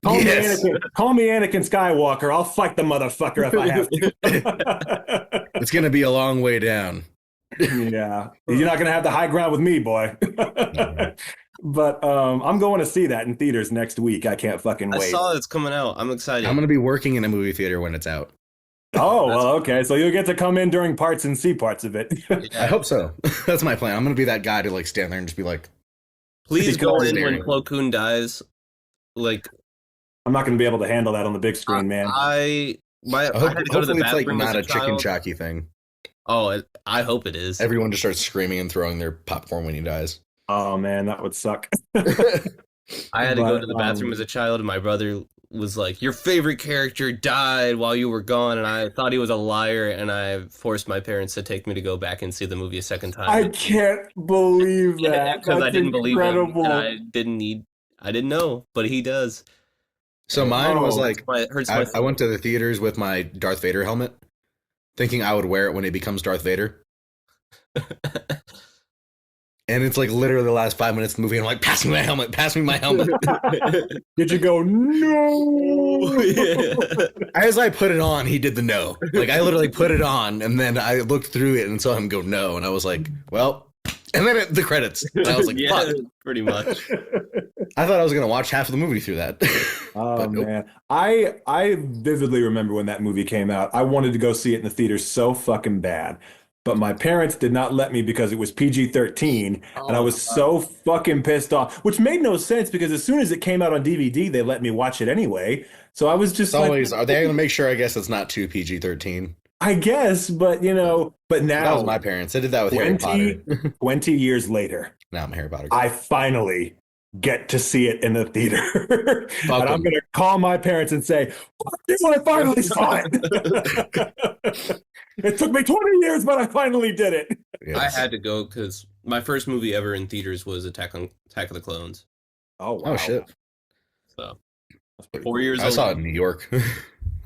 Call me Anakin Skywalker. I'll fight the motherfucker if I have to. It's going to be a long way down. Yeah. You're not going to have the high ground with me, boy. But I'm going to see that in theaters next week. I can't fucking wait. I saw it's coming out. I'm excited. I'm going to be working in a movie theater when it's out. Oh, well, okay. So you'll get to come in during parts and see parts of it. I hope so. That's my plan. I'm going to be that guy to like stand there and just be like, please go in when Plo Koon dies. Like, I'm not going to be able to handle that on the big screen, man. I had to go to the bathroom. It's like not a chicken child. jockey thing. Oh, I hope it is. Everyone just starts screaming and throwing their popcorn when he dies. Oh man, that would suck. I had to go to the bathroom as a child, and my brother was like, your favorite character died while you were gone, and I thought he was a liar, and I forced my parents to take me to go back and see the movie a second time. I can't believe that. Because I didn't believe him, and I didn't know, but he does. So mine was like, I went to the theaters with my Darth Vader helmet, thinking I would wear it when he becomes Darth Vader. And it's like literally the last 5 minutes of the movie. And I'm like, pass me my helmet, pass me my helmet. Did you go, no? Yeah. As I put it on, he did the no. Like I literally put it on and then I looked through it and saw him go no. And I was like, well, and then the credits. And I was like, Yeah, fuck. pretty much. I thought I was going to watch half of the movie through that. Oh But nope. man, I vividly remember when that movie came out. I wanted to go see it in the theater so fucking bad, but my parents did not let me because it was PG-13, and I was so fucking pissed off. Which made no sense because as soon as it came out on DVD, they let me watch it anyway. So I was just It's like, always, are they going to make sure, I guess, it's not too PG-13? I guess, but you know, but now That was my parents. They did that with Harry Potter. 20 years later, Now I'm a Harry Potter. I finally get to see it in the theater. And I'm 'em. going to call my parents and say, "Fuck you, I finally saw it." It took me 20 years, but I finally did it. Yes. I had to go because my first movie ever in theaters was Attack of the Clones. Oh, wow. Oh, shit. So That's pretty 4 cool. years I old. saw it in New York.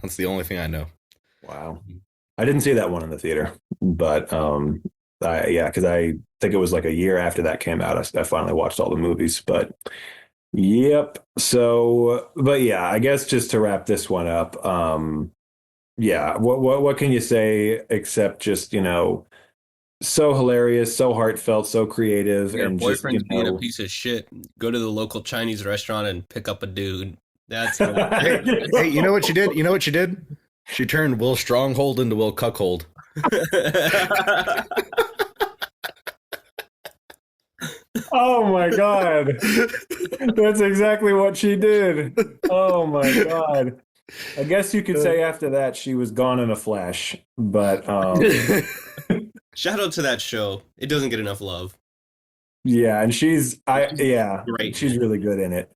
That's the only thing I know. Wow. I didn't see that one in the theater, but because I think it was like a year after that came out, I finally watched all the movies. But yep. So, but yeah, I guess just to wrap this one up, yeah. What can you say except just so hilarious, so heartfelt, so creative, Your and just boyfriend's being a piece of shit. Go to the local Chinese restaurant and pick up a dude. That's what Hey, you know what you did? You know what you did? She turned Will Stronghold into Will Cuckold. Oh my God. That's exactly what she did. Oh my God. I guess you could say after that she was gone in a flash. But Shout out to that show. It doesn't get enough love. yeah, and she's Great. she's really good in it.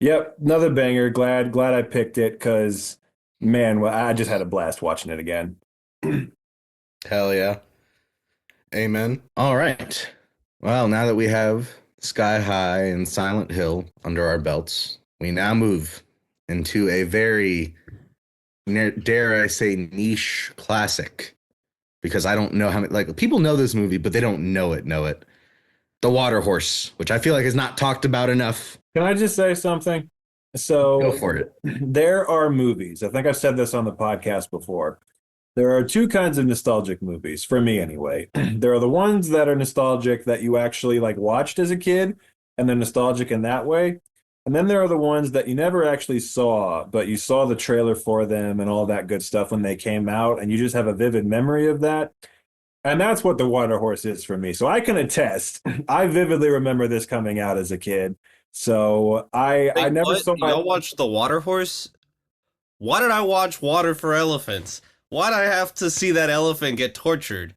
Yep, another banger. Glad I picked it because man, well, I just had a blast watching it again. Hell yeah. Amen. All right. Well, now that we have Sky High and Silent Hill under our belts, we now move into a very, dare I say, niche classic. Because I don't know how many, like, people know this movie, but they don't know it. The Water Horse, which I feel like is not talked about enough. Can I just say something? So Go for it. there are movies. I think I've said this on the podcast before. There are two kinds of nostalgic movies, for me anyway. There are the ones that are nostalgic that you actually like watched as a kid, and they're nostalgic in that way. And then there are the ones that you never actually saw, but you saw the trailer for them and all that good stuff when they came out, and you just have a vivid memory of that. And that's what The Water Horse is for me. So I can attest. I vividly remember this coming out as a kid. So I never saw. Y'all watched The Water Horse? Why did I watch Water for Elephants? Why'd I have to see that elephant get tortured?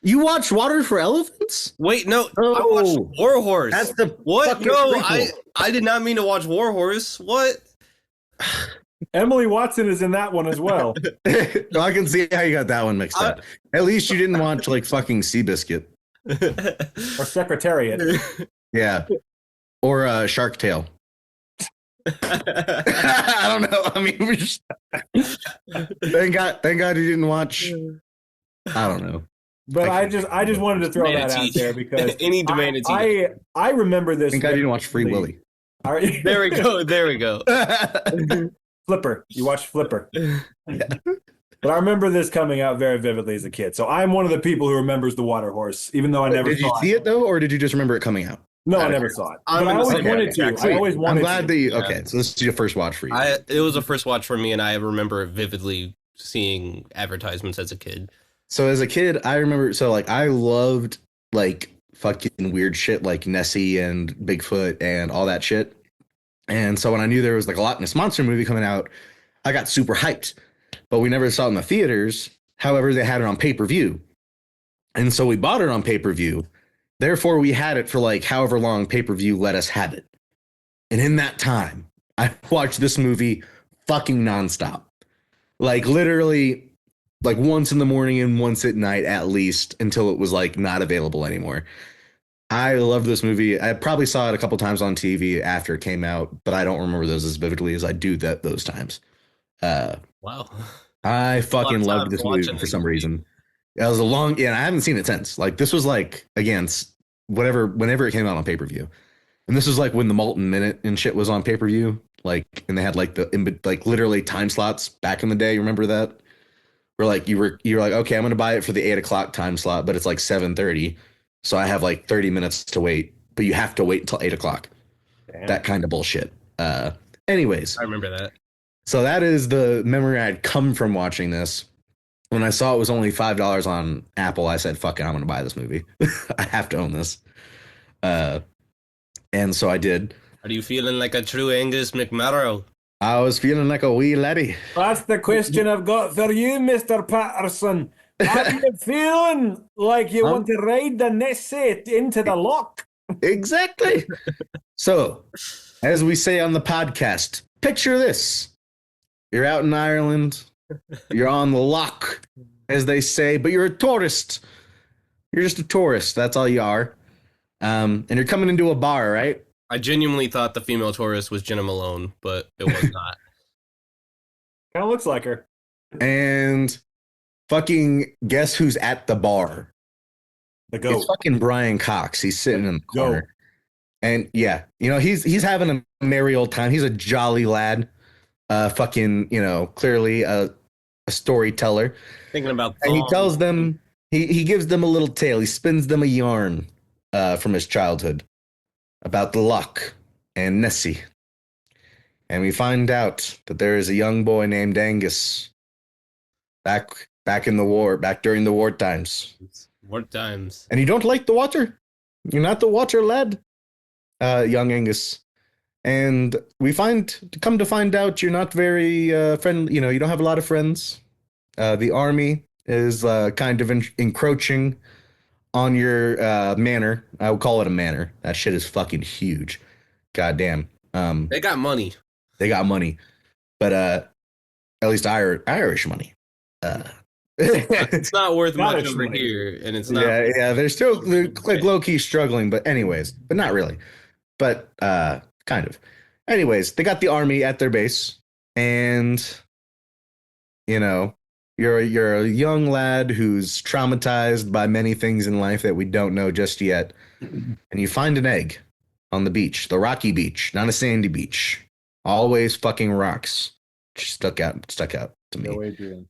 You watched Water for Elephants? Wait, no, I watched War Horse. That's the what? fucking No, prequel. I did not mean to watch War Horse. What? Emily Watson is in that one as well. No, I can see how you got that one mixed up. At least you didn't watch like fucking Seabiscuit. Or Secretariat. Yeah. Or Shark Tale. I don't know. I mean, we just thank God you didn't watch. I don't know. But I just wanted to throw that out there because Any Manatee. I remember this. Thank God you didn't watch Free Willy. There we go. There we go. Flipper. You watched Flipper. But I remember this coming out very vividly as a kid. So I'm one of the people who remembers The Water Horse, even though I never Did you saw see it though, or did you just remember it coming out? No, I never saw it. But I always wanted to. I always wanted I'm glad to. that you. Okay, so this is your first watch for you. It was a first watch for me, and I remember vividly seeing advertisements as a kid. So as a kid, I remember. So like, I loved like fucking weird shit like Nessie and Bigfoot and all that shit. And so when I knew there was like a Loch Ness Monster movie coming out, I got super hyped. But we never saw it in the theaters. However, they had it on pay-per-view. And so we bought it on pay-per-view. Therefore, we had it for like however long pay-per-view let us have it. And in that time, I watched this movie fucking nonstop. Like literally like once in the morning and once at night at least until it was like not available anymore. I loved this movie. I probably saw it a couple times on TV after it came out, but I don't remember those as vividly as I do those times. Wow. I fucking A lot of loved time this movie watching for this some movie. reason. It was a long, yeah, I haven't seen it since. Like, this was like, again, whenever it came out on pay-per-view. And this was like when the Molten Minute and shit was on pay-per-view. Like, and they had like like literally time slots back in the day. You remember that? Where like you were like, okay, I'm gonna buy it for the 8 o'clock time slot, but it's like 7:30. So I have like 30 minutes to wait, but you have to wait until 8 o'clock. Damn. That kind of bullshit. Anyways. I remember that. So that is the memory I had come from watching this. When I saw it was only $5 on Apple, I said, fuck it, I'm going to buy this movie. I have to own this. And so I did. Are you feeling like a true Angus McMurrow? I was feeling like a wee laddie. That's the question I've got for you, Mr. Patterson. Are you feeling like you want to ride the Nesset into the lock? Exactly. So, as we say on the podcast, picture this. You're out in Ireland. You're on the lock, as they say, but you're a tourist. You're just a tourist. That's all you are. And you're coming into a bar, right? I genuinely thought the female tourist was Jenna Malone, but it was not. Kind of looks like her. And fucking guess who's at the bar? The goat. It's fucking Brian Cox. He's sitting in the corner. Goat. And yeah, you know, he's having a merry old time. He's a jolly lad. Fucking, you know, clearly a storyteller. Thinking about and he tells them, he gives them a little tale. He spins them a yarn from his childhood about the Loch and Nessie. And we find out that there is a young boy named Angus back in the war, back during the war times. War times. And you don't like the water? You're not the water lad? Young Angus. And we come to find out you're not very friendly. You know, you don't have a lot of friends. The army is kind of encroaching on your manor. I would call it a manor. That shit is fucking huge. Goddamn. They got money. They got money. But at least Irish money. It's not worth much over money. here, and it's not. Yeah, they're like low-key struggling, but anyways, but not really. But kind of. Anyways, they got the army at their base, and you know, you're a young lad who's traumatized by many things in life that we don't know just yet, and you find an egg on the beach, the rocky beach, not a sandy beach. Always fucking rocks. Just stuck out to me. No Adrian.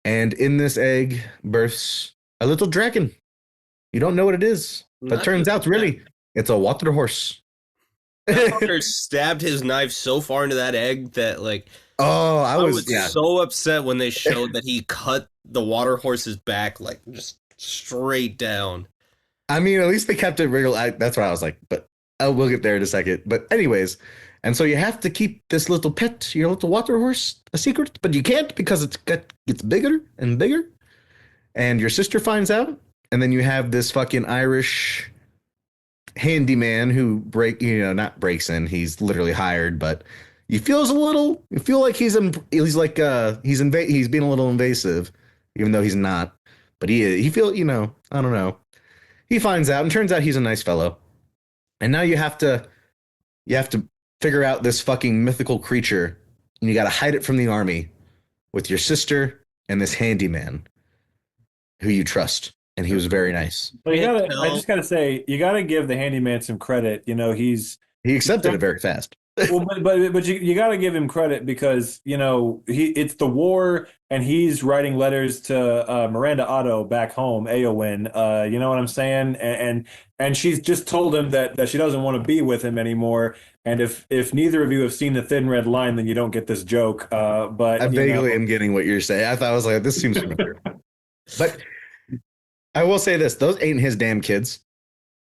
And in this egg births a little dragon. You don't know what it is, but turns out really it's a water horse. That fucker stabbed his knife so far into that egg that, like, I was so upset when they showed that he cut the water horse's back, like, just straight down. I mean, at least they kept it real. That's why I was like, but we'll get there in a second. But anyways, and so you have to keep this little pet, your little water horse, a secret, but you can't because it gets bigger and bigger. And your sister finds out, and then you have this fucking Irish handyman who not breaks in. He's literally hired, but you feel like he's being a little invasive, even though he's not. But he feels, I don't know. He finds out, and turns out he's a nice fellow. And now you have to figure out this fucking mythical creature, and you got to hide it from the army with your sister and this handyman who you trust. And he was very nice. But I just gotta say, you gotta give the handyman some credit. You know, he accepted it very fast. Well, but you got to give him credit because it's the war and he's writing letters to Miranda Otto back home, Eowyn. You know what I'm saying? And she's just told him that she doesn't want to be with him anymore. And if neither of you have seen The Thin Red Line, then you don't get this joke. But I vaguely am getting what you're saying. I was like, this seems familiar. But I will say this: those ain't his damn kids.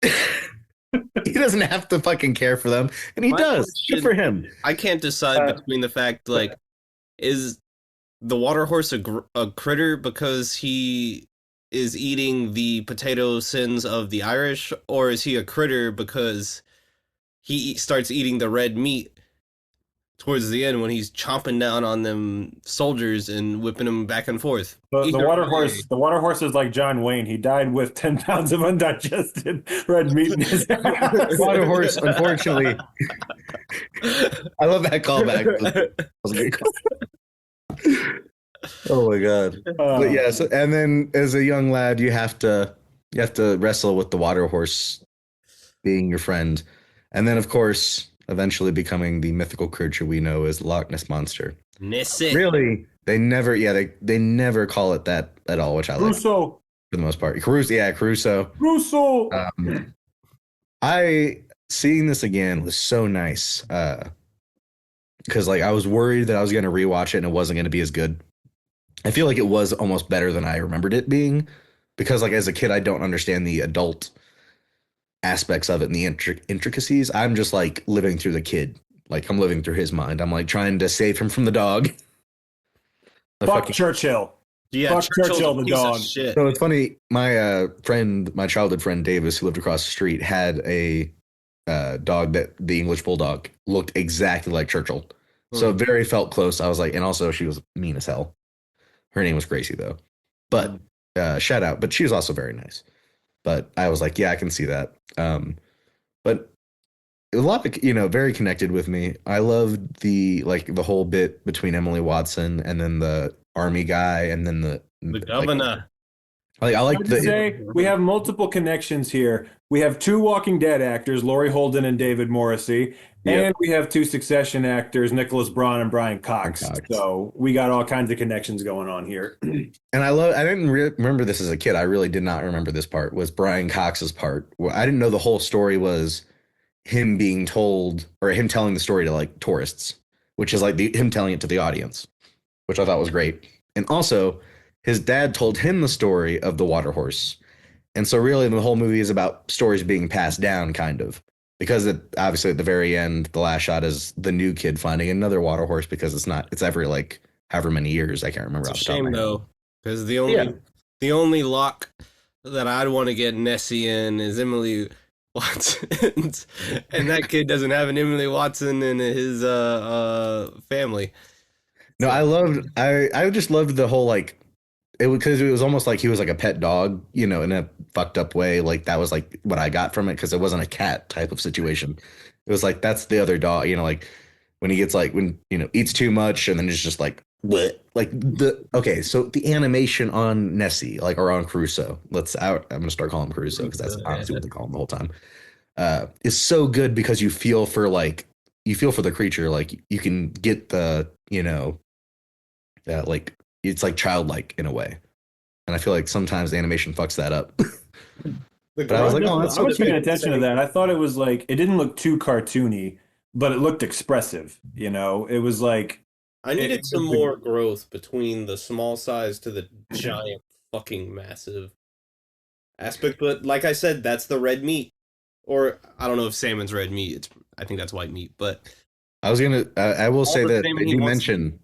He doesn't have to fucking care for them, and he does. Good for him. I can't decide between the fact, like, is the water horse a critter because he is eating the potato sins of the Irish, or is he a critter because he starts eating the red meat towards the end when he's chomping down on them soldiers and whipping them back and forth? The water horse is like John Wayne. He died with 10 pounds of undigested red meat in his water horse, unfortunately. I love that callback. That was a good call. Oh my god. But yeah, so, and then as a young lad, you have to wrestle with the water horse being your friend, and then of course, eventually becoming the mythical creature we know as the Loch Ness monster. Nessie. Really, they never call it that at all, which I like Crusoe. for the most part. Crusoe. Crusoe. I seeing this again was so nice. Because like I was worried that I was going to rewatch it and it wasn't going to be as good. I feel like it was almost better than I remembered it being, because like as a kid I don't understand the adult aspects of it and the intricacies. I'm just like living through the kid. Like I'm living through his mind. I'm like trying to save him from the dog. Fuck Churchill. Yeah, Fuck Churchill the dog. So it's funny. My my childhood friend Davis, who lived across the street, had a dog that the English Bulldog looked exactly like Churchill. So it very felt close. I was like, and also she was mean as hell. Her name was Gracie though, but shout out. But she was also very nice. But I was like, yeah, I can see that. But a lot of, very connected with me. I loved the whole bit between Emily Watson and then the army guy and then the governor. I like to say we have multiple connections here. We have 2 Walking Dead actors, Laurie Holden and David Morrissey, and we have 2 Succession actors, Nicholas Braun and Brian Cox. So we got all kinds of connections going on here. And I didn't remember this as a kid. I really did not remember this part, was Brian Cox's part. I didn't know the whole story was him being told, or him telling the story to like tourists, which is like him telling it to the audience, which I thought was great. And also, his dad told him the story of the water horse. And so really the whole movie is about stories being passed down, kind of. Because obviously at the very end, the last shot is the new kid finding another water horse, because it's every like however many years. I can't remember. It's a shame though, because the only lock that I'd want to get Nessie in is Emily Watson. And that kid doesn't have an Emily Watson in his family. No, I just loved the whole like, because it was almost like he was like a pet dog, in a fucked up way. Like that was like what I got from it, because it wasn't a cat type of situation. It was like, that's the other dog, like when he gets like, when, eats too much and then it's just like, what? Like okay, so the animation on Nessie, like, or on Crusoe, I'm going to start calling him Crusoe because that's honestly what they call him the whole time, is so good, because you feel for the creature. Like you can get the, like, it's like childlike in a way. And I feel like sometimes the animation fucks that up. But I was like, oh, that's I was paying attention to that. I thought it was like, it didn't look too cartoony, but it looked expressive. It was like, I needed some more growth between the small size to the giant fucking massive aspect. But like I said, that's the red meat. Or I don't know if salmon's red meat. I think that's white meat. But I will say that you mentioned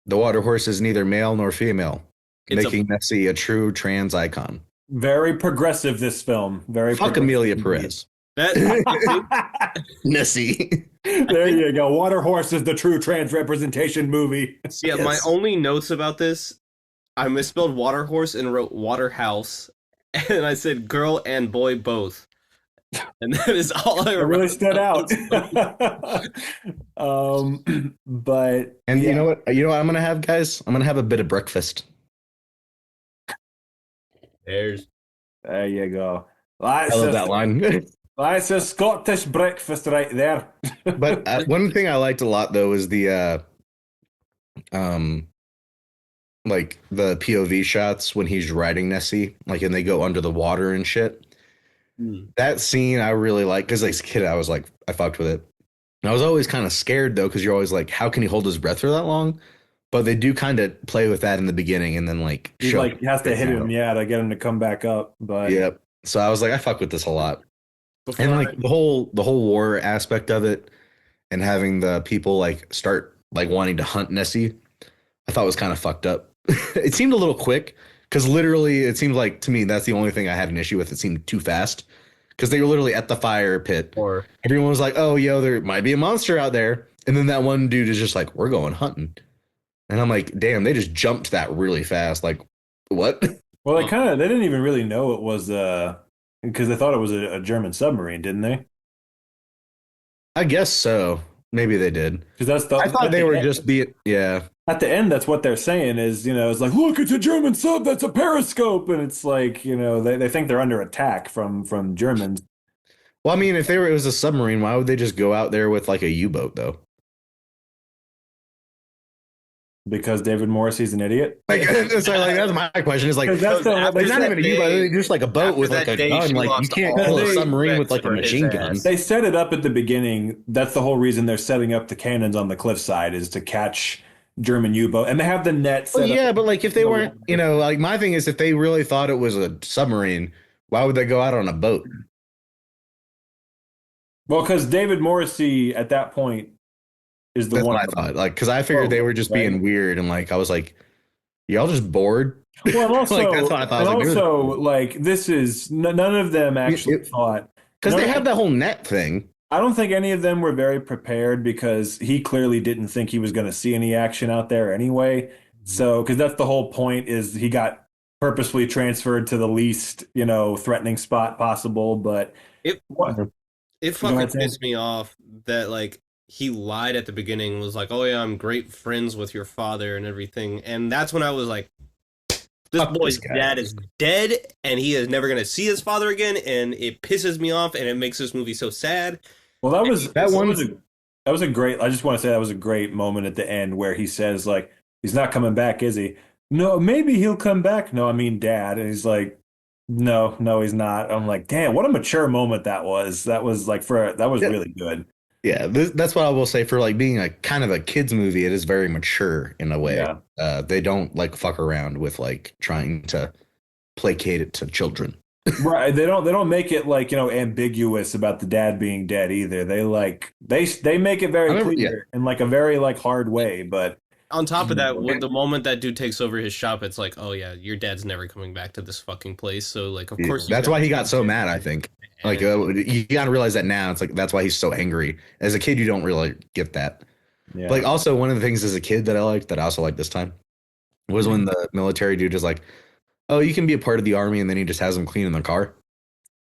the water horse is neither male nor female, making Nessie a true trans icon. Very progressive, this film. Fuck Amelia Perez. Nessie. There you go. Water Horse is the true trans representation movie. Yeah, yes. My only notes about this, I misspelled water horse and wrote water house, and I said girl and boy both. And that is all I remember. It really stood out. But you know what I'm gonna have, guys? I'm gonna have a bit of breakfast. There you go. I love that line. That's a Scottish breakfast right there. But one thing I liked a lot though is the like the POV shots when he's riding Nessie, like, and they go under the water and shit. That scene I really like, because as a kid I was like, I fucked with it. And I was always kind of scared though, because you're always like, how can he hold his breath for that long? But they do kind of play with that in the beginning, and then like he has to hit him, to get him to come back up. But yep. So I was like, I fuck with this a lot. And like the whole war aspect of it, and having the people like start like wanting to hunt Nessie, I thought was kind of fucked up. It seemed a little quick, because literally it seemed like, to me, that's the only thing I had an issue with. It seemed too fast, because they were literally at the fire pit. Or everyone was like, oh, yo, there might be a monster out there. And then that one dude is just like, we're going hunting. And I'm like, damn, they just jumped that really fast. Like, what? Well, they didn't even really know it was, because they thought it was a German submarine, didn't they? I guess so. Maybe they did. Because I thought they were just being, yeah. At the end, that's what they're saying is, it's like, look, it's a German sub, that's a periscope. And it's like, they think they're under attack from Germans. Well, I mean, if it was a submarine, why would they just go out there with like a U-boat though? Because David Morrissey's an idiot. That's my question. Is like, that's not even a U-boat, it's just like a boat with like a gun. Like you can't kill a submarine with like a machine gun. They set it up at the beginning. That's the whole reason they're setting up the cannons on the cliffside is to catch German U-boat, and they have the net set up. But like if they weren't, like my thing is if they really thought it was a submarine, why would they go out on a boat? Well, because David Morrissey at that point is the That's one what I thought. Like, because I figured they were just being weird, and like I was like, y'all just bored. Well, and also, like, that's what I thought. And also, like this is none of them actually thought because they have the whole net thing. I don't think any of them were very prepared because he clearly didn't think he was going to see any action out there anyway. So, because that's the whole point is he got purposefully transferred to the least, threatening spot possible. But it fucking pissed me off that like he lied at the beginning, was like, oh yeah, I'm great friends with your father and everything. And that's when I was like, this boy's dad is dead and he is never going to see his father again. And it pisses me off and it makes this movie so sad. Well, that was a great, I just want to say that was a great moment at the end where he says like, he's not coming back, is he? No, maybe he'll come back. No, I mean dad. And he's like, no, he's not. I'm like, damn, what a mature moment that was. That was like really good. Yeah, that's what I will say for like being a kind of a kids movie. It is very mature in a way. Yeah. They don't like fuck around with like trying to placate it to children. Right. They don't make it like, ambiguous about the dad being dead either. They like they make it very clear in like a very like hard way. But on top of that, when the moment that dude takes over his shop, it's like, oh yeah, your dad's never coming back to this fucking place. So like, of course, that's why he got so mad. I think like you gotta realize that now. It's like that's why he's so angry. As a kid, you don't really get that. Yeah. Like also one of the things as a kid that I liked that I also liked this time was when the military dude is like, oh, you can be a part of the army, and then he just has them cleaning the car.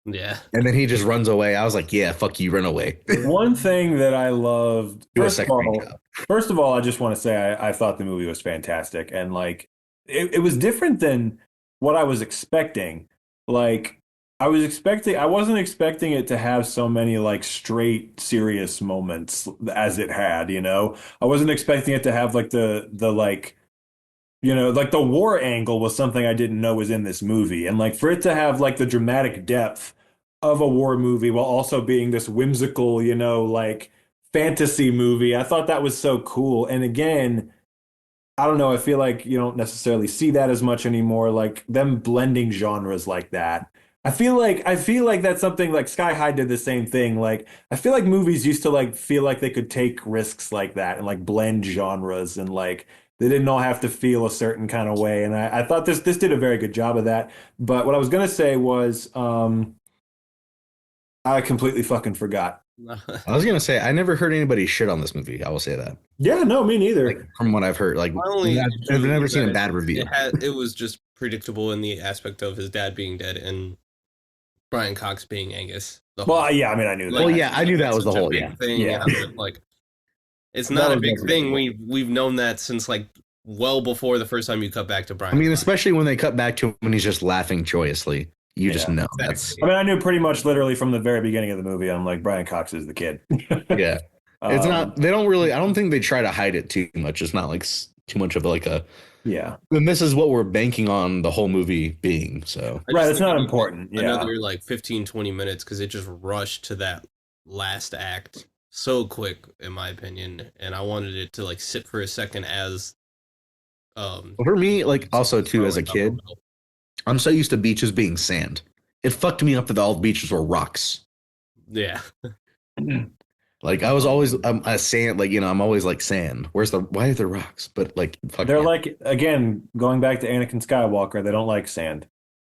Yeah. And then he just runs away. I was like, yeah, fuck you, run away. One thing that I loved, first of all, I just want to say I thought the movie was fantastic. And like, it was different than what I was expecting. Like, I wasn't expecting it to have so many like straight serious moments as it had, I wasn't expecting it to have like the like, like the war angle was something I didn't know was in this movie. And like for it to have like the dramatic depth of a war movie while also being this whimsical, like fantasy movie, I thought that was so cool. And again, I don't know, I feel like you don't necessarily see that as much anymore, like them blending genres like that. I feel like that's something like Sky High did the same thing. Like I feel like movies used to like feel like they could take risks like that and like blend genres and like they didn't all have to feel a certain kind of way. And I thought this did a very good job of that. But what I was gonna say was I completely fucking forgot. I was gonna say I never heard anybody shit on this movie. I will say that. Yeah, no, me neither. Like, from what I've heard, like I've never seen a bad review. It was just predictable in the aspect of his dad being dead and Brian Cox being Angus. Well, yeah, I mean, I knew that. Well, yeah, I knew that was the whole thing. Yeah. Like it's not a big thing. We've known that since like well before the first time you cut back to Brian. I mean, especially when they cut back to when he's just laughing joyously. You just know. That's. I mean, I knew pretty much literally from the very beginning of the movie. I'm like, Brian Cox is the kid. Yeah, it's not. They don't really. I don't think they try to hide it too much. It's not like too much of like a. Yeah. And this is what we're banking on the whole movie being. So right, it's not important. Yeah. Another like 15-20 minutes because it just rushed to that last act so quick, in my opinion, and I wanted it to like sit for a second as. For me, like also too as a kid. I'm so used to beaches being sand. It fucked me up that all the beaches were rocks. Yeah. Like I was always a sand, like I'm always like sand. Why are there rocks? But like they're like again going back to Anakin Skywalker. They don't like sand.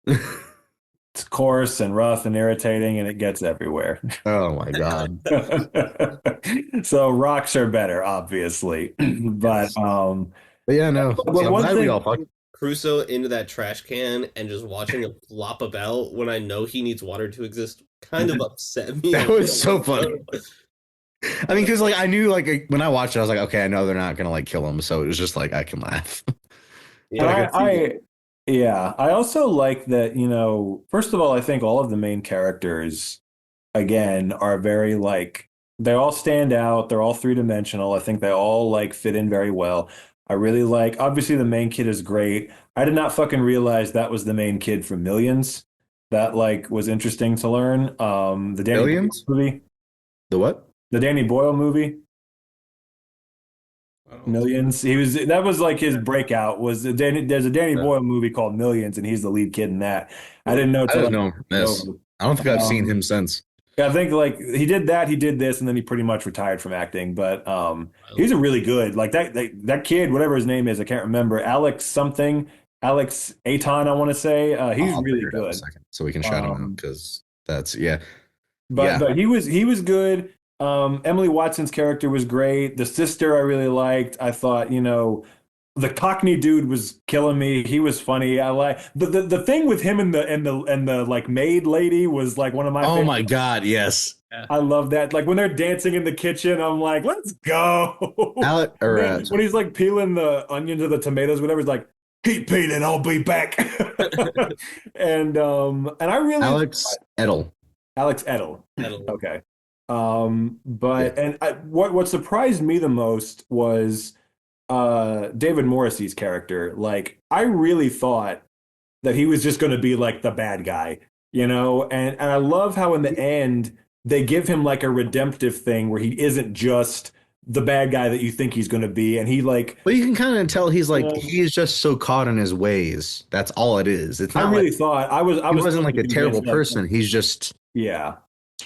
It's coarse and rough and irritating, and it gets everywhere. Oh my god! So rocks are better, obviously, but yeah, no. But one thing, we all fuck. Crusoe into that trash can and just watching him flop about when I know he needs water to exist kind of upset me. That was so funny. I mean, because like I knew like when I watched it, I was like, okay, I know they're not gonna like kill him, so it was just like I can laugh. I also like that, first of all, I think all of the main characters, again, are very like, they all stand out. They're all three-dimensional. I think they all like fit in very well. I really like, obviously, the main kid is great. I did not fucking realize that was the main kid from Millions. That like was interesting to learn. The Danny Boyle Millions? movie, The what? the Danny Boyle movie. Millions. That was like his breakout. There's a Danny Boyle movie called Millions, and he's the lead kid in that. I didn't know I till just know him from this. I don't think I've seen him since. Yeah, I think like he did that, he did this, and then he pretty much retired from acting. But he's a really good like that kid, whatever his name is, I can't remember. Alex something, Alex Aton, I want to say. He's I'll really figure it out in a good. second, so we can shout him out because that's yeah. But he was good. Emily Watson's character was great. The sister I really liked. I thought, the Cockney dude was killing me. He was funny. I like the thing with him and the like maid lady was like one of my Oh favorite. my God, yes. I love that. Like when they're dancing in the kitchen, I'm like, let's go. When he's like peeling the onions or the tomatoes, whatever, he's like, keep peeling, I'll be back. and I really Alex Edel. Alex Edel. Edel. Okay. What surprised me the most was David Morrissey's character. Like, I really thought that he was just going to be like the bad guy, and I love how in the end they give him like a redemptive thing where he isn't just the bad guy that you think he's going to be, and he like. But you can kind of tell he's like he's just so caught in his ways. That's all it is. It's not. I really thought he wasn't like a terrible person. He's just yeah.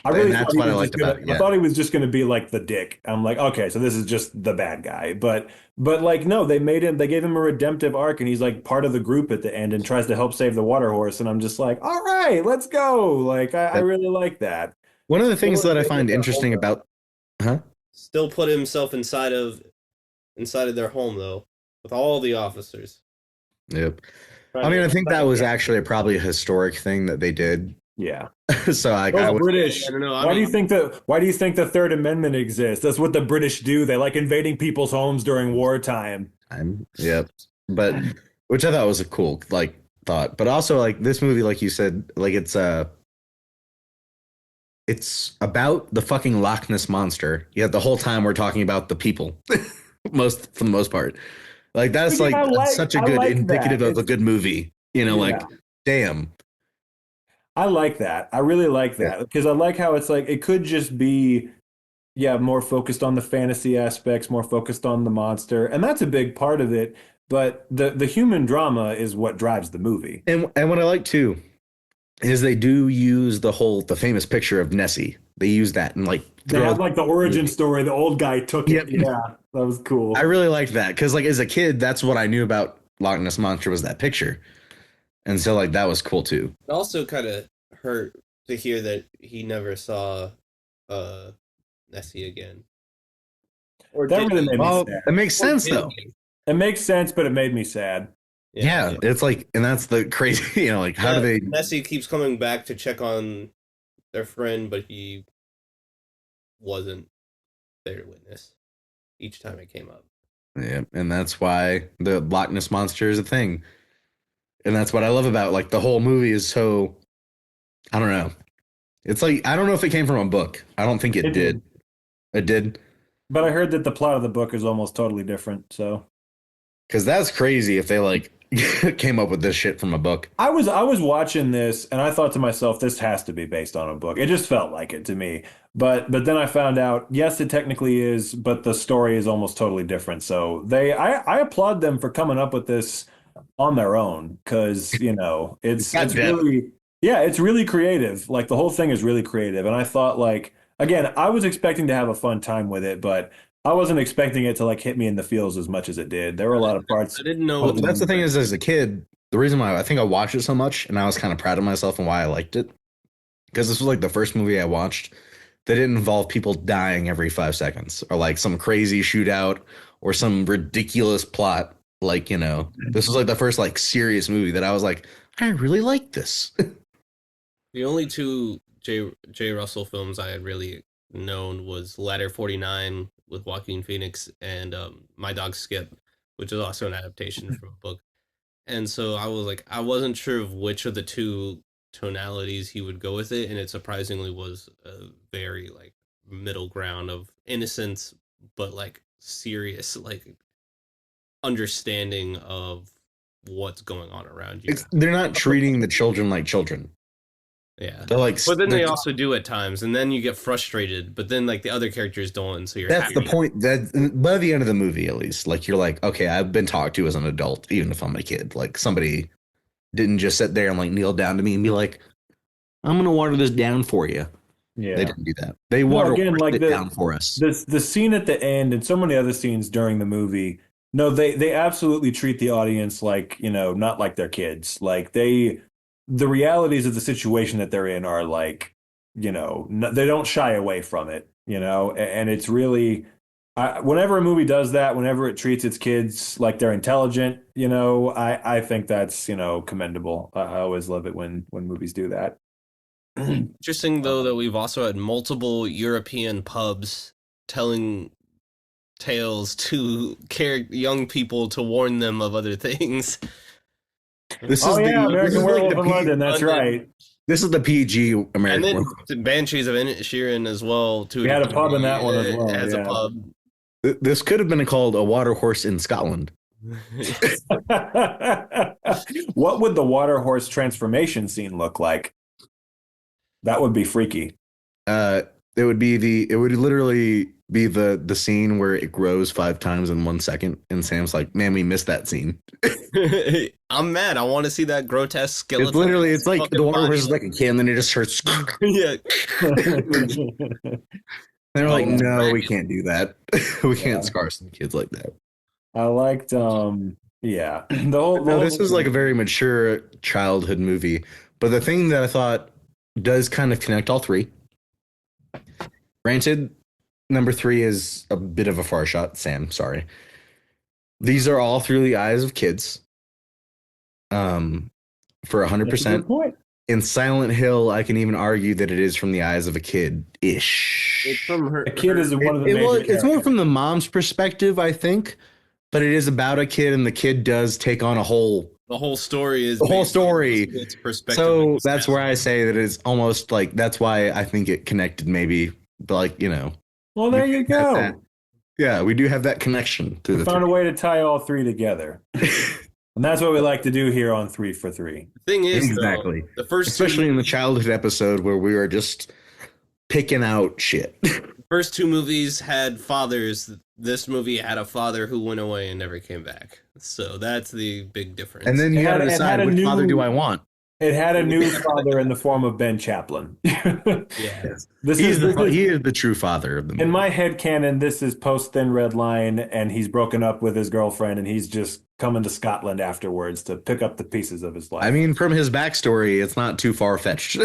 I really that's what I liked about it. Yeah. I thought he was just going to be like the dick. I'm like, okay, so this is just the bad guy. But like, no, they gave him a redemptive arc, and he's like part of the group at the end and tries to help save the water horse. And I'm just like, all right, let's go. Like, I really like that. One of the things that I find interesting about, Still put himself inside of their home though, with all the officers. Yep. I mean, I think that was actually probably a historic thing that they did. Yeah. So I British. I don't know. Why do you think the Third Amendment exists? That's what the British do. They like invading people's homes during wartime. Yep. But which I thought was a cool like thought. But also like this movie, like you said, like it's about the fucking Loch Ness monster. Yet the whole time we're talking about the people. For the most part. Like that's such a good indicative of a good movie. Like damn. I like that. I really like that because I like how it's like it could just be, more focused on the fantasy aspects, more focused on the monster, and that's a big part of it. But the human drama is what drives the movie. And what I like too is they do use the famous picture of Nessie. They use that and like they have like the origin story. The old guy took it. Yeah, that was cool. I really liked that because like as a kid, that's what I knew about Loch Ness Monster was that picture. And so, like, that was cool, too. It also kind of hurt to hear that he never saw Nessie again. Or that really made me sad. It makes sense, though. It makes sense, but it made me sad. Yeah, it's like, and that's the crazy, like, how do they... Nessie keeps coming back to check on their friend, but he wasn't there to witness each time it came up. Yeah, and that's why the Loch Ness Monster is a thing. And that's what I love about, like, the whole movie is so, I don't know. It's like, I don't know if it came from a book. I don't think it did. It did. But I heard that the plot of the book is almost totally different, so. Because that's crazy if they, like, came up with this shit from a book. I was watching this, and I thought to myself, this has to be based on a book. It just felt like it to me. But then I found out, yes, it technically is, but the story is almost totally different. So I applaud them for coming up with this on their own, because it's really it's really creative. Like the whole thing is really creative, and I thought, like, again, I was expecting to have a fun time with it, but I wasn't expecting it to like hit me in the feels as much as it did. There were a lot of parts I didn't know. That's the thing is, as a kid, the reason why I think I watched it so much, and I was kind of proud of myself and why I liked it, because this was like the first movie I watched that didn't involve people dying every 5 seconds or like some crazy shootout or some ridiculous plot. Like, this was like the first like serious movie that I was like, I really like this. The only two J. Russell films I had really known was Ladder 49 with Joaquin Phoenix and My Dog Skip, which is also an adaptation from a book. And so I was like, I wasn't sure of which of the two tonalities he would go with it, and it surprisingly was a very like middle ground of innocence, but like serious, like understanding of what's going on around you. They're not treating the children like children. Yeah. They're like, but then they also do at times, and then you get frustrated, but then like the other characters don't, and so you're that's happy. the point. That by the end of the movie, at least, like you're like, okay, I've been talked to as an adult, even if I'm a kid. Like somebody didn't just sit there and like kneel down to me and be like, I'm gonna water this down for you. Yeah, they didn't do that. They water it down for us. The scene at the end and so many other scenes during the movie. No, they absolutely treat the audience like, you know, not like they're kids. Like the realities of the situation that they're in are like, you know, they don't shy away from it, you know, and it's really, whenever a movie does that, whenever it treats its kids like they're intelligent, you know, I think that's, you know, commendable. I always love it when movies do that. Interesting, though, that we've also had multiple European pubs telling tales to young people to warn them of other things. This is American Werewolf in London. That's right. This is the PG American. And then the Banshees of Inisherin as well. Too. We had a pub in that one as well. As a pub. This could have been called A Water Horse in Scotland. What would the water horse transformation scene look like? That would be freaky. It would literally be the scene where it grows 5 times in 1 second, and Sam's like, "Man, we missed that scene." I'm mad. I want to see that grotesque skeleton. It's like the water horse is like a kid, and then it just starts. Yeah. They're like, "No, we can't do that. We can't scar some kids like that." I liked, yeah. This is like a very mature childhood movie, but the thing that I thought does kind of connect all three. Granted, number 3 is a bit of a far shot. Sam, sorry. These are all through the eyes of kids. For 100%. In Silent Hill, I can even argue that it is from the eyes of a kid-ish. It's from her. A kid is one of the major it's more from the mom's perspective, I think, but it is about a kid, and the kid does take on a whole. The whole story is the whole story. Its perspective. So that's where I say that it's almost like that's why I think it connected, maybe, but like, you know. Well, there you go. Yeah, we do have that connection to we found a way to tie all three together. And that's what we like to do here on 3 for 3. The thing is, exactly. Though, the first especially in the childhood episode where we are just picking out shit. First 2 movies had fathers. This movie had a father who went away and never came back. So that's the big difference. And then you got to decide which father do I want. It had a new father in the form of Ben Chaplin. Yes. He is the true father of the movie. In my head canon, this is post Thin Red Line, and he's broken up with his girlfriend, and he's just coming to Scotland afterwards to pick up the pieces of his life. I mean, from his backstory, it's not too far-fetched.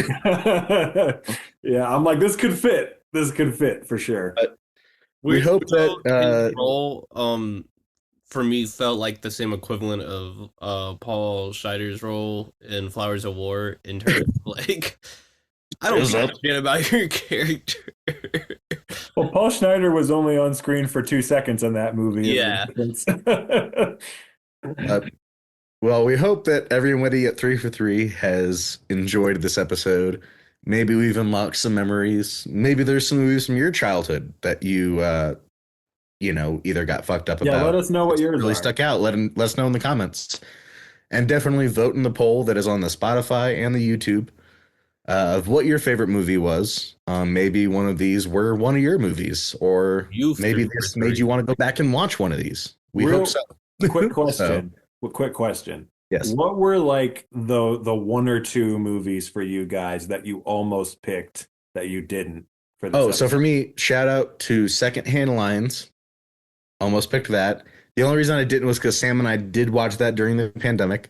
Yeah, I'm like, this could fit. This could fit for sure. But we hope that role, for me, felt like the same equivalent of Paul Scheider's role in Flowers of War in terms of like, I don't give a shit about your character. Well, Paul Schneider was only on screen for 2 seconds in that movie. Yeah. Well, we hope that everybody at 3 for 3 has enjoyed this episode. Maybe we've unlocked some memories. Maybe there's some movies from your childhood that you either got fucked up about. Yeah, let us know what yours really stuck out. Let us know in the comments. And definitely vote in the poll that is on the Spotify and the YouTube of what your favorite movie was. Maybe one of these were one of your movies, or maybe this made you want to go back and watch one of these. We hope so. Quick question. Quick question. Yes. What were like the 1 or 2 movies for you guys that you almost picked that you didn't for this episode? So for me, shout out to Secondhand Lines. Almost picked that. The only reason I didn't was because Sam and I did watch that during the pandemic.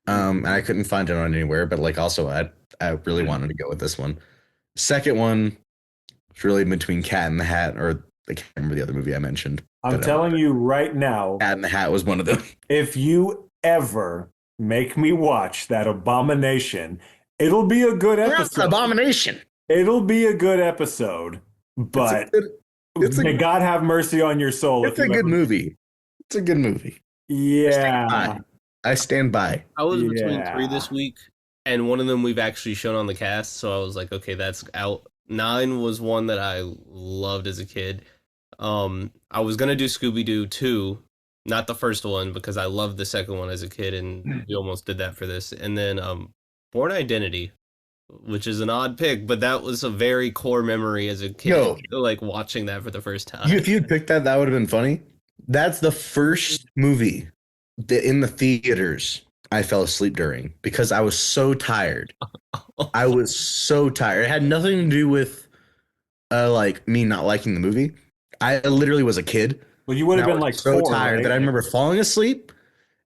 And I couldn't find it on anywhere, but like also I really wanted to go with this one. Second one was really between Cat in the Hat, or I can't remember the other movie I mentioned. I'm telling you right now, Cat in the Hat was one of them. If you ever make me watch that abomination, it'll be a good episode. Abomination. It'll be a good episode. but it's may a, God have mercy on your soul. it's a good movie. It's a good movie. Yeah. I stand by. I was between 3 this week, and one of them we've actually shown on the cast, so I was like, okay, that's out. 9 was one that I loved as a kid. I was gonna do Scooby-Doo 2, not the first one, because I loved the second one as a kid, and we almost did that for this. And then Born Identity, which is an odd pick, but that was a very core memory as a kid, like watching that for the first time. If you'd picked that, that would have been funny. That's the first movie that in the theaters I fell asleep during because I was so tired. I was so tired. It had nothing to do with like me not liking the movie. I literally was a kid. Well, you would have been like so 4, tired right? that I remember falling asleep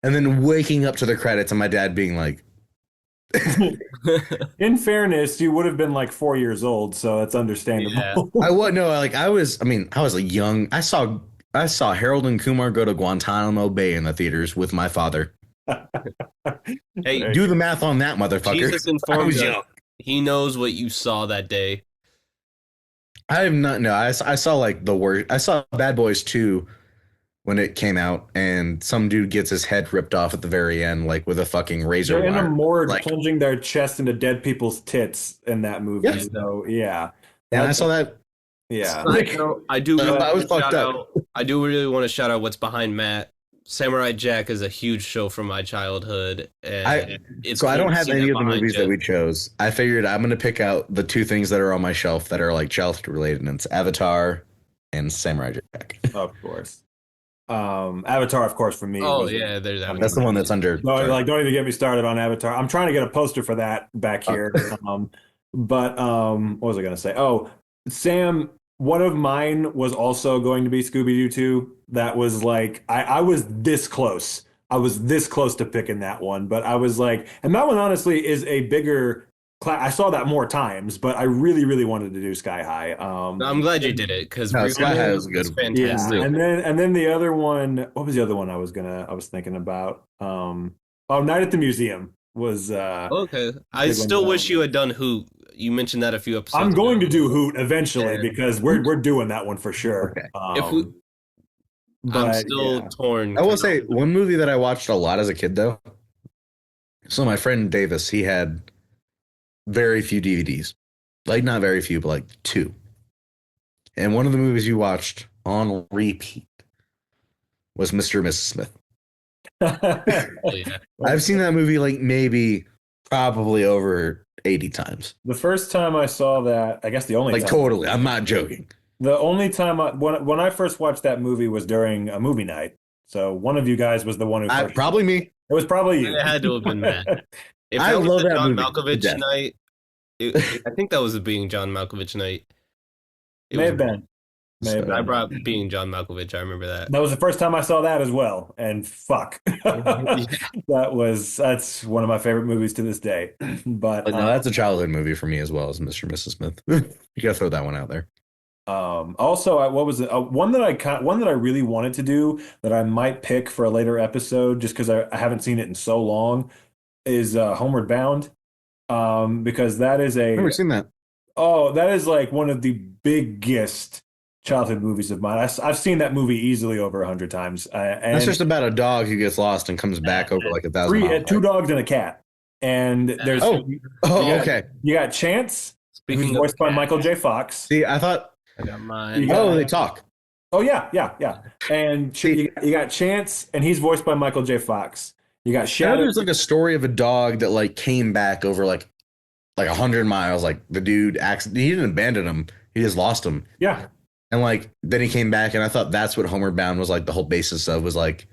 and then waking up to the credits and my dad being like, in fairness, you would have been like 4 years old, so that's understandable. Yeah. I was like young. I saw Harold and Kumar go to Guantanamo Bay in the theaters with my father. Hey, do the math on that, motherfucker. Jesus I informed was us. young. He knows what you saw that day. I have not. No, I saw like the worst. I saw Bad Boys 2 when it came out, and some dude gets his head ripped off at the very end, like with a fucking razor They're in wire. a morgue Like, plunging their chest into dead people's tits in that movie. Yes. So yeah, and I saw that. yeah. I do. Really I was want to fucked shout up. out, I do really want to shout out what's behind Matt. Samurai Jack is a huge show from my childhood. And I it's don't cool to have see any that of the behind movies you. that we chose. I figured I'm going to pick out the 2 things that are on my shelf that are like childhood related, and it's Avatar and Samurai Jack. Of course. Avatar, of course, for me. Oh was- yeah, there's that. That's the one that's under. No, like don't even get me started on Avatar. I'm trying to get a poster for that back here. But what was I going to say? Oh, Sam, one of mine was also going to be Scooby-Doo 2. That was like I was this close. I was this close to picking that one, but I was like, and that one honestly is a bigger I saw that more times, but I really, really wanted to do Sky High. I'm glad you did it because Sky High was good. Fantastic. Yeah, and then the other one. What was the other one I was thinking about? Night at the Museum was. Okay, I still wish you had done Hoot. You mentioned that a few episodes. I'm going ago. to do Hoot eventually because we're doing that one for sure. Okay. I'm still torn. I will say one movie that I watched a lot as a kid though. So my friend Davis, he had very few DVDs, like not very few, but like 2. And one of the movies you watched on repeat was Mr. and Mrs. Smith. Oh, yeah. I've seen that movie like maybe probably over 80 times. The first time I saw that, I guess the only Like time, totally, I'm not joking. the only time when I first watched that movie was during a movie night. So one of you guys was the one who first. Probably me. It was probably you. It had to have been Matt. If I that was love the that John movie to Malkovich death. night, I think that was the Being John Malkovich night. May have been. I brought Being John Malkovich. I remember that. That was the first time I saw that as well, and fuck, that's one of my favorite movies to this day. But no, that's a childhood movie for me as well as Mr. and Mrs. Smith. You gotta throw that one out there. Also, what was it? One that I really wanted to do that I might pick for a later episode, just because I haven't seen it in so long, is Homeward Bound. Because that is I've never seen that. Oh, that is like one of the biggest childhood movies of mine. I've seen that movie easily over 100 times. And That's just about a dog who gets lost and comes back over like 1,000 miles. 2 dogs and a cat. And there's okay. You got Chance, who's Speaking voiced of by cat, Michael J. Fox. See, I thought. I got mine. They talk. Oh yeah. And you got Chance, and he's voiced by Michael J. Fox. You got I know Shadow. there's like a story of a dog that like came back over like 100 miles. Like the dude he didn't abandon him. He just lost him. Yeah. And like then he came back, and I thought that's what Homeward Bound was like. The whole basis of was like,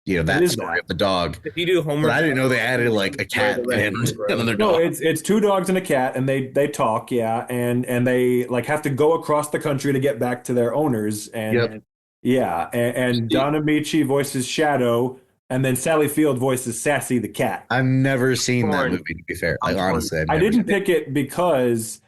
that story of the dog. If you do Homer, But I didn't know they added like a cat and another No, dog. it's 2 dogs and a cat, and they talk, yeah, and they like have to go across the country to get back to their owners, and Yep. yeah, and Don Amici voices Shadow, and then Sally Field voices Sassy the cat. I've never seen that Torn. movie, to be fair. Like honestly, I didn't pick it because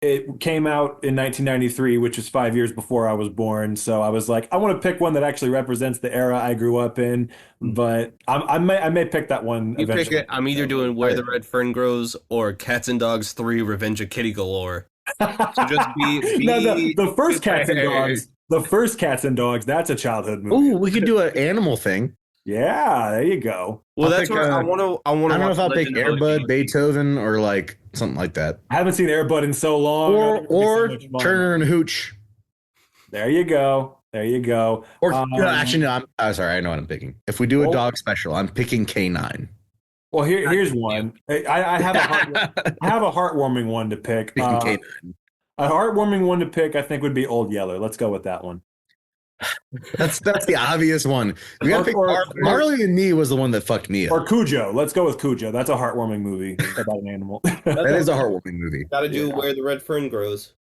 it came out in 1993, which is 5 years before I was born. So I was like, I want to pick one that actually represents the era I grew up in. But I may pick that one you pick eventually. it. I'm either doing Where the Red Fern Grows or Cats and Dogs 3: Revenge of Kitty Galore. So just be No, the first Cats and prepared. Dogs. The first Cats and Dogs. That's a childhood movie. Ooh, we could do an animal thing. Yeah, there you go. Well, I'll that's pick, what I want to. I want I to. don't know if I'll pick Airbud, Beethoven, or like something like that. I haven't seen Air Bud in so long. Or It'd be so much fun. Turner and Hooch. There you go. There you go. Or actually, no. I'm sorry. I know what I'm picking. If we do a Oh. dog special, I'm picking K9. Well, here's one. I have I have a heartwarming one to pick. Picking K9. A heartwarming one to pick, I think, would be Old Yeller. Let's go with that one. That's the obvious one. You gotta pick Marley and Me was the one that fucked me up. Or Cujo. Let's go with Cujo. That's a heartwarming movie about an animal. That is a heartwarming movie. Got to do Where the Red Fern Grows.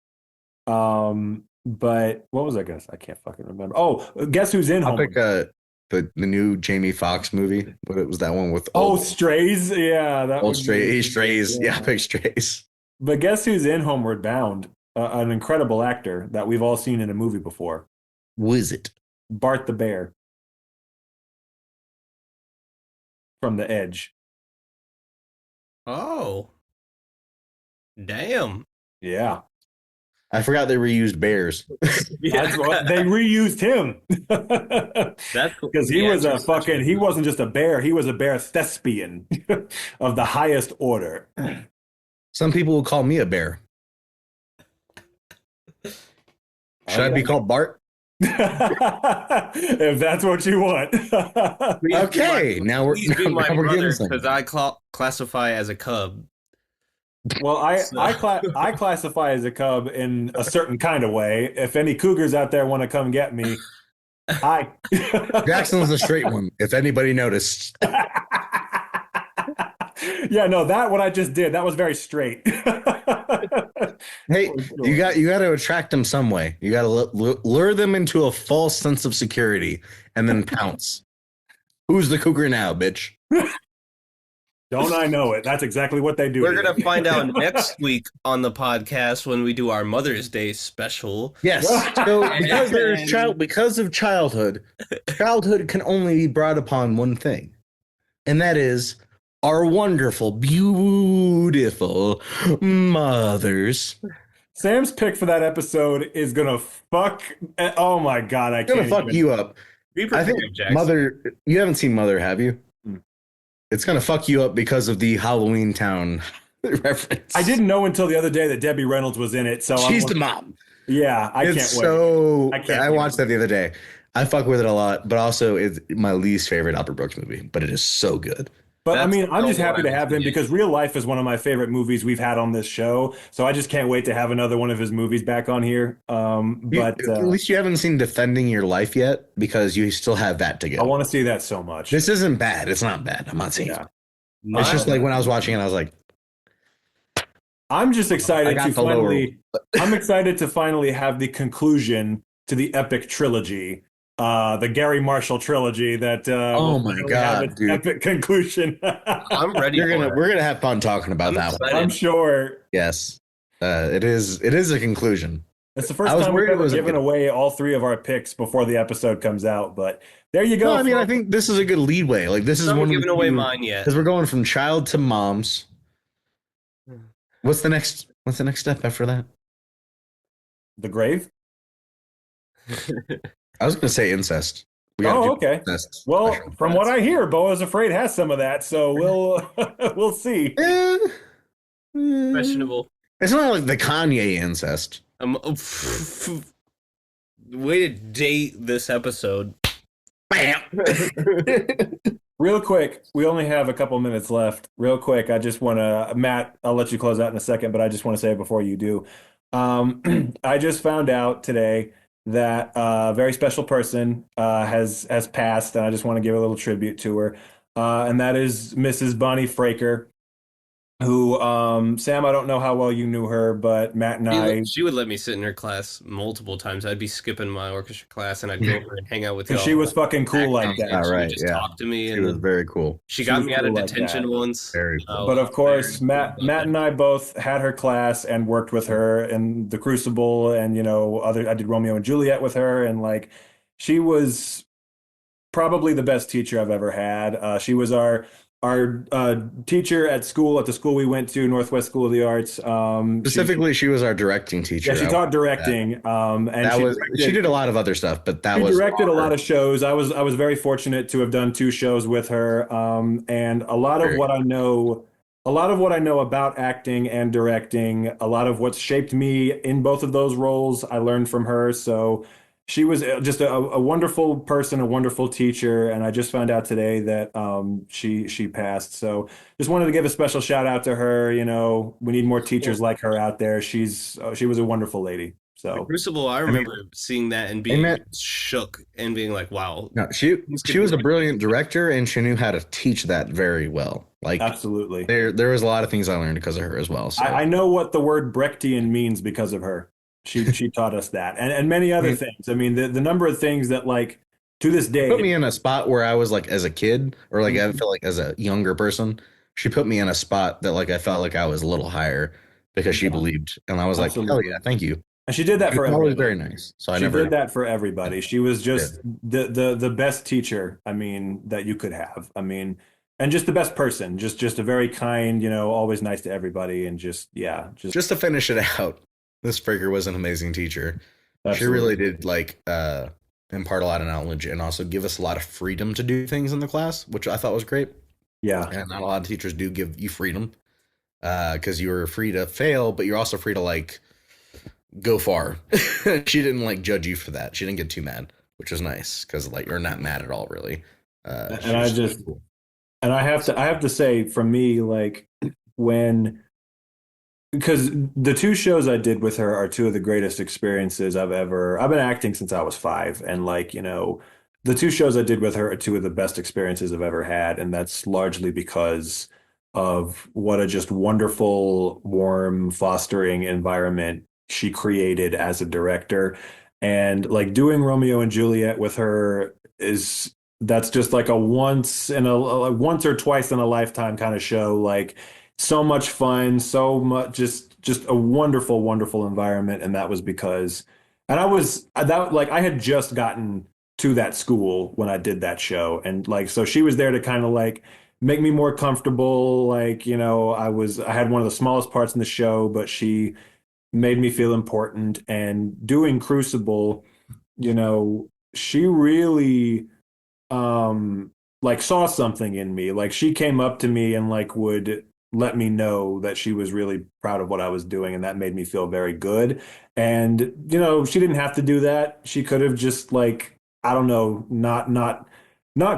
But what was I gonna say? I can't fucking remember. Oh, guess who's in I'll Home? pick the new Jamie Foxx movie. What it was that one with? Strays. Yeah, that Old would be- Strays. Yeah, I pick Strays. But guess who's in Homeward Bound? An incredible actor that we've all seen in a movie before. Who is it? Bart the Bear from The Edge. Oh, damn! Yeah, I forgot they reused bears. that's what they reused him. That's Because he was a fucking. He wasn't just a bear. He was a bear thespian of the highest order. Some people will call me a bear. Should I be called Bart? If that's what you want. Okay, now we're Please be my now we're brother getting something. because I classify as a cub. Well, I classify as a cub in a certain kind of way. If any cougars out there want to come get me, hi. Jackson was a straight one. If anybody noticed, Yeah, no, that what I just did, that was very straight. hey, you got to attract them some way. You got to lure them into a false sense of security and then pounce. Who's the cougar now, bitch? Don't I know it? That's exactly what they do. We're gonna find out next week on the podcast when we do our Mother's Day special. Yes. So because of childhood can only be brought upon one thing, and that is our wonderful, beautiful mothers. Sam's pick for that episode is gonna fuck. Oh my god, I can't. It's gonna fuck you up. Be I prepared, think Jackson. Mother. You haven't seen Mother, have you? It's gonna fuck you up because of the Halloween Town reference. I didn't know until the other day that Debbie Reynolds was in it. So She's the mom. Yeah, I can't wait. So I can't I wait. watched that the other day. I fuck with it a lot, but also it's my least favorite Albert Brooks movie. But it is so good. But I That's mean, I'm just the happy to one I have him haven't because Real Life is one of my favorite movies we've had on this show. So I just can't wait to have another one of his movies back on here. But At least you haven't seen Defending Your Life yet because you still have that to I go. want to see that so much. This isn't bad. It's not bad. I'm not saying Yeah. it's just like when I was watching it, I was like, I'm just I excited got to the lower finally. I'm excited to finally have the conclusion to the epic trilogy, the Gary Marshall trilogy. That Oh will my finally God, have its dude. epic conclusion. I'm ready. we're gonna have fun talking about I'm that one. excited. I'm sure Yes, it is a conclusion. it's the first I was time we've worried it ever was a given good- away all three of our picks before the episode comes out. But there you go. No, I mean I folks. think this is a good leadway. Like this is I'm one giving away mine yet. because we're going from child to moms. What's the next step after that? The grave. I was gonna say incest. We gotta Oh, do okay. incest Well, special. from what I hear, Boa's Afraid has some of that, so we'll see. Questionable. It's not like the Kanye incest. Way to date this episode. Bam. Real quick, we only have a couple minutes left. Real quick, I just want to, Matt, I'll let you close out in a second, but I just want to say it before you do. I just found out today that a very special person has passed, and I just want to give a little tribute to her. And that is Mrs. Bonnie Fraker, who, Sam, I don't know how well you knew her, but Matt and She would let me sit in her class multiple times. I'd be skipping my orchestra class and I'd go over and hang out with y'all. she was fucking cool like that. All right, She would just yeah. talk to me, She and was very cool. she got was me out of cool like detention that. once. Very cool. But of course, Matt and I both had her class and worked with her in the Crucible, and I did Romeo and Juliet with her, and like she was probably the best teacher I've ever had. She was our our teacher at the school we went to, Northwest School of the Arts. Specifically, she was our directing teacher. Yeah, she taught directing. And she did a lot of other stuff, but she directed a lot of shows. I was very fortunate to have done 2 shows with her. And a lot of what I know about acting and directing, a lot of what's shaped me in both of those roles, I learned from her. So she was just a wonderful person, a wonderful teacher, and I just found out today that she passed. So just wanted to give a special shout out to her. You know, we need more teachers like her out there. She was a wonderful lady. So Crucible, I remember seeing that and being shook and being like, "Wow." No, she was a brilliant director, and she knew how to teach that very well. Like, absolutely, there was a lot of things I learned because of her as well. So. I know what the word Brechtian means because of her. She taught us that, and many other things. I mean, the number of things that, like, to this day, put me in a spot where I was like, as a kid, or like I felt like as a younger person, she put me in a spot that like I felt like I was a little higher because she believed, and I was like, hell yeah, thank you. And she did that for everybody. Always very nice. So she did that for everybody. She was just the best teacher. I mean, that you could have. I mean, and just the best person. Just a very kind, you know, always nice to everybody, and just to finish it out. This Fraker was an amazing teacher. Absolutely. She really did like impart a lot of knowledge and also give us a lot of freedom to do things in the class, which I thought was great. Yeah. And not a lot of teachers do give you freedom because you were free to fail, but you're also free to like go far. She didn't like judge you for that. She didn't get too mad, which was nice because like you're not mad at all, really. And I have to say, from me, like because the 2 shows I did with her are 2 of the greatest experiences I've been acting since I was 5. And like, you know, the 2 shows I did with her are 2 of the best experiences I've ever had. And that's largely because of what a just wonderful, warm, fostering environment she created as a director. And like doing Romeo and Juliet with her that's just like a once or twice in a lifetime kind of show. Like, so much fun, so much just a wonderful, wonderful environment. And that was because, and I had just gotten to that school when I did that show. And like, so she was there to kind of like make me more comfortable. Like, you know, I had one of the smallest parts in the show, but she made me feel important. And doing Crucible, you know, she really like saw something in me. Like, she came up to me and like would let me know that she was really proud of what I was doing, and that made me feel very good. And you know, she didn't have to do that. She could have just like, I don't know, not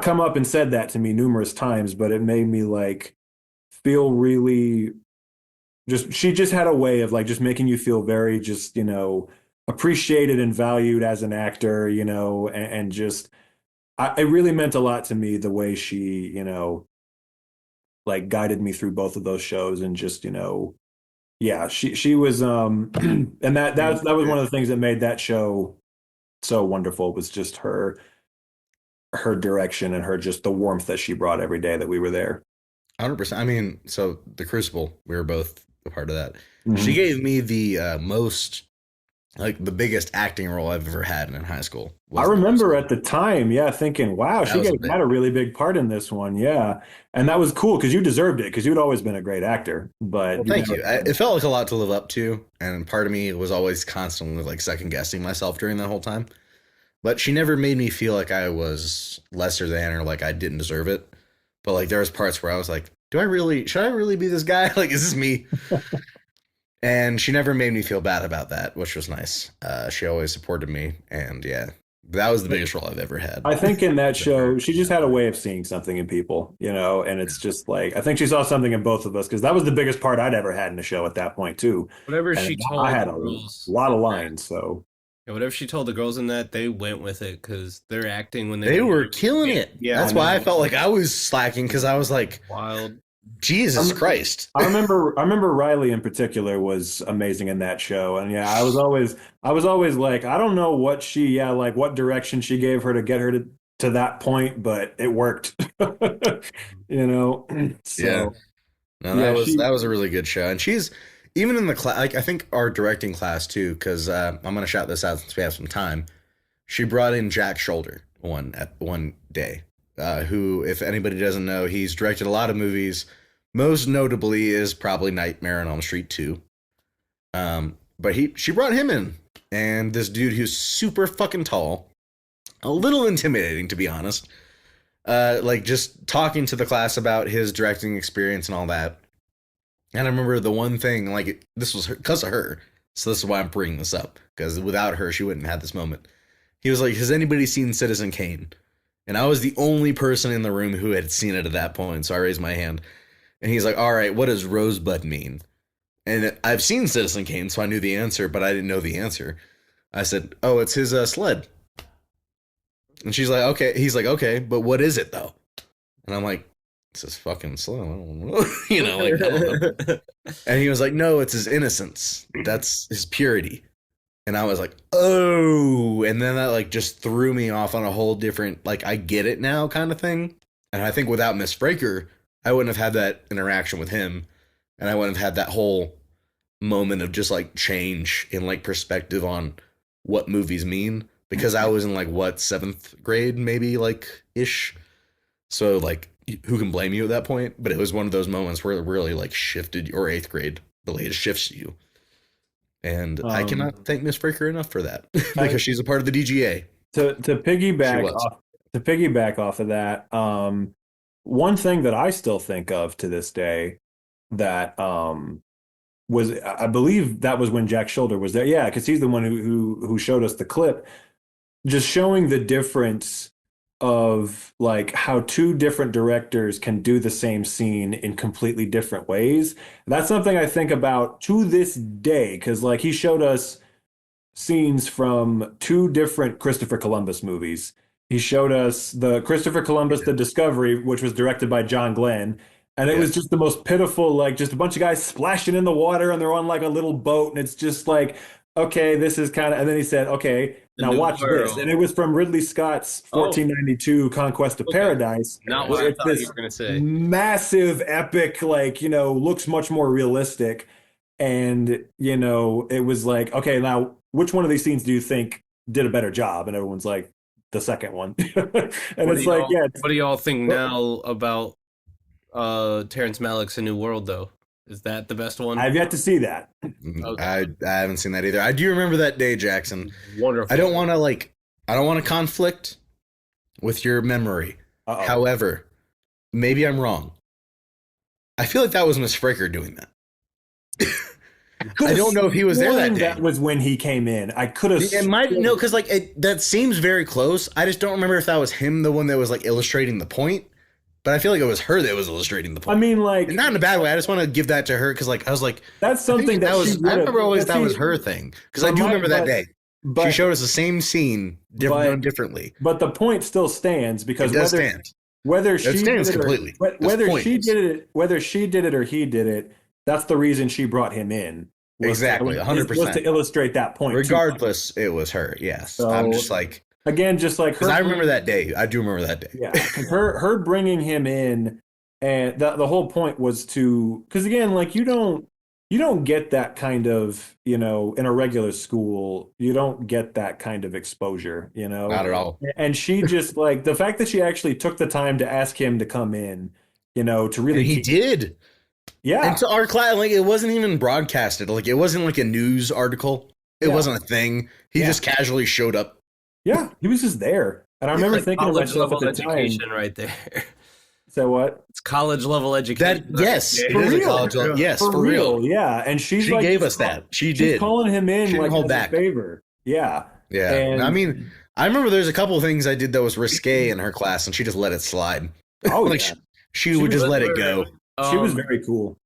come up and said that to me numerous times, but it made me like feel really she just had a way of like just making you feel very just, you know, appreciated and valued as an actor, you know, and just it really meant a lot to me the way she, you know, like guided me through both of those shows. And just, you know, yeah, she was and that was one of the things that made that show so wonderful, was just her direction and her just the warmth that she brought every day that we were there. 100%. I mean, so the Crucible, we were both a part of that. Mm-hmm. She gave me the the biggest acting role I've ever had in high school. I remember at the time, thinking, wow, she had a really big part in this one. Yeah. And that was cool because you deserved it, because you'd always been a great actor. But thank you. It felt like a lot to live up to. And part of me was always constantly like second guessing myself during that whole time. But she never made me feel like I was lesser than or like I didn't deserve it. But like there was parts where I was like, should I really be this guy? Like, is this me? And she never made me feel bad about that, which was nice. She always supported me. And yeah, that was the biggest role I've ever had. I think in that show, she just had a way of seeing something in people, you know, and it's just like, I think she saw something in both of us, because that was the biggest part I'd ever had in a show at that point too. Whatever she told I had a lot of lines, so. Yeah, whatever she told the girls in that, they went with it, because they're acting when they were killing it. Yeah, that's why I felt like I was slacking, because I was like, wild. Jesus Christ. I remember Riley in particular was amazing in that show. And yeah, I was always like, I don't know what what direction she gave her to get her to that point, but it worked. You know? So, yeah. No, that was a really good show. And she's even in the class, like I think our directing class too, because I'm gonna shout this out since we have some time. She brought in Jack Shoulder one day. who, if anybody doesn't know, he's directed a lot of movies. Most notably is probably Nightmare on Elm Street 2. But she brought him in, and this dude who's super fucking tall, a little intimidating to be honest. Like just talking to the class about his directing experience and all that. And I remember the one thing, like this was because of her, so this is why I'm bringing this up, because without her, she wouldn't have had this moment. He was like, "Has anybody seen Citizen Kane?" And I was the only person in the room who had seen it at that point, so I raised my hand. And he's like, "All right, what does rosebud mean?" And I've seen Citizen Kane, so I knew the answer, but I didn't know the answer. I said, "Oh, it's his sled." And she's like, "Okay." He's like, "Okay, but what is it though?" And I'm like, "It's his fucking sled." I don't know. You know, like, I don't know. And he was like, "No, it's his innocence. That's his purity." And I was like, "Oh," and then that like just threw me off on a whole different, like, I get it now kind of thing. And I think without Miss Fraker, I wouldn't have had that interaction with him, and I wouldn't have had that whole moment of just like change in like perspective on what movies mean, because I was in like what, 7th grade maybe, like ish. So like, who can blame you at that point? But it was one of those moments where it really like shifted, or 8th grade, the latest shifts you. And I cannot thank Miss Fraker enough for that, because she's a part of the DGA. To piggyback off of that, one thing that I still think of to this day that was, I believe that was when Jack Shoulder was there. Yeah, because he's the one who showed us the clip, just showing the difference of like how two different directors can do the same scene in completely different ways. That's something I think about to this day, because like he showed us scenes from 2 different Christopher Columbus movies. He showed us the Christopher Columbus, The Discovery, which was directed by John Glenn. And it was just the most pitiful, like just a bunch of guys splashing in the water and they're on like a little boat. And it's just like, okay, this is kind of, and then he said, okay, now watch this. And it was from Ridley Scott's 1492 Conquest of Paradise. Not what I thought you were going to say. Massive, epic, like, you know, looks much more realistic. And, you know, it was like, okay, now which one of these scenes do you think did a better job? And everyone's like, the second one. And it's like, yeah. What do y'all think now about Terrence Malick's A New World, though? Is that the best one? I've yet to see that. Okay. I haven't seen that either. I do remember that day, Jackson. Wonderful. I don't want to conflict with your memory. Uh-oh. However, maybe I'm wrong. I feel like that was Miss Fraker doing that. I don't know if he was there that day. That was when he came in. I could have. It might no, because like that seems very close. I just don't remember if that was him, the one that was like illustrating the point. But I feel like it was her that was illustrating the point. I mean, like, and not in a bad way. I just want to give that to her, because like I was like, that's something I remember always that was her thing, because I do remember that day. She showed us the same scene done differently. But the point still stands, because whether she did it or he did it, that's the reason she brought him in. Exactly, 100%. Was to illustrate that point. Regardless, it was her. Yes, so, I'm just like, again, just like her. I remember that day. I do remember that day. Yeah, her bringing him in, and the whole point was to, because again, like you don't get that kind of, you know, in a regular school, you don't get that kind of exposure, you know, not at all. And she just like the fact that she actually took the time to ask him to come in, you know, to really. And he did. Yeah. And to our class, like, it wasn't even broadcasted. Like, it wasn't like a news article. It wasn't a thing. He just casually showed up. Yeah, he was just there. And I remember thinking about college level education right there. So what? It's college level education. Yes, it is a college level. Yes, for real. Yeah, and she like, gave us that. She's calling him in she like hold as back. a favor. Yeah. Yeah. And, I mean, I remember there's a couple of things I did that was risque in her class, and she just let it slide. Oh, like yeah. she would just let it go. She was very cool.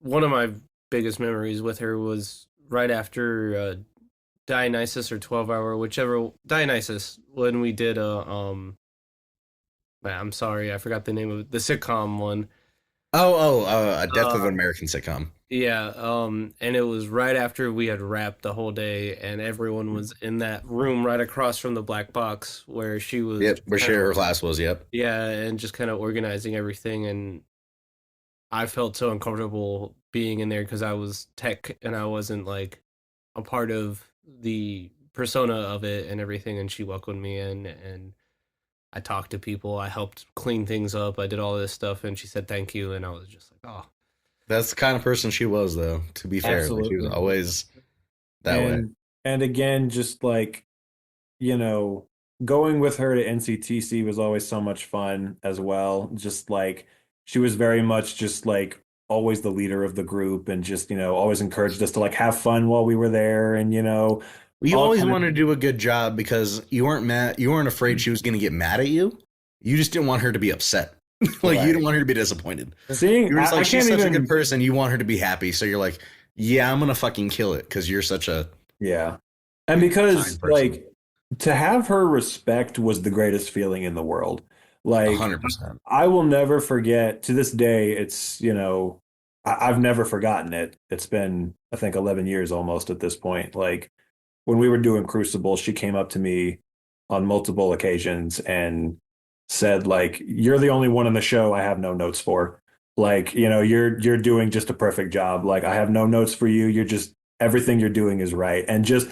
One of my biggest memories with her was right after Dionysus or 12 Hour, whichever Dionysus, when we did I'm sorry, I forgot the name of it, the sitcom one. A Death of an American Sitcom. Yeah, and it was right after we had wrapped the whole day, and everyone was in that room right across from the black box where she was. Yep, where her class was. Yep. Yeah, and just kind of organizing everything, and I felt so uncomfortable being in there because I was tech and I wasn't like a part of the persona of it and everything, and she welcomed me in, and I talked to people, I helped clean things up, I did all this stuff, and she said thank you, and I was just like, oh. That's the kind of person she was, though, to be fair. Like, she was always that way. And again, just like, you know, going with her to NCTC was always so much fun as well. Just like, she was very much just like always the leader of the group, and just, you know, always encouraged us to like have fun while we were there. And, you know, you always wanted to do a good job because you weren't afraid she was going to get mad at you. You just didn't want her to be upset. Like, you didn't want her to be disappointed. Seeing, you were just like, she's such a good person. You want her to be happy. So you're like, yeah, I'm going to fucking kill it because you're such a. Yeah. And because, like, to have her respect was the greatest feeling in the world. Like, 100%. I will never forget, to this day, it's, you know, I've never forgotten it. It's been, I think, 11 years almost at this point. Like, when we were doing Crucible, she came up to me on multiple occasions and said, like, you're the only one in the show I have no notes for. Like, you know, you're doing just a perfect job. Like, I have no notes for you. You're just, everything you're doing is right. And just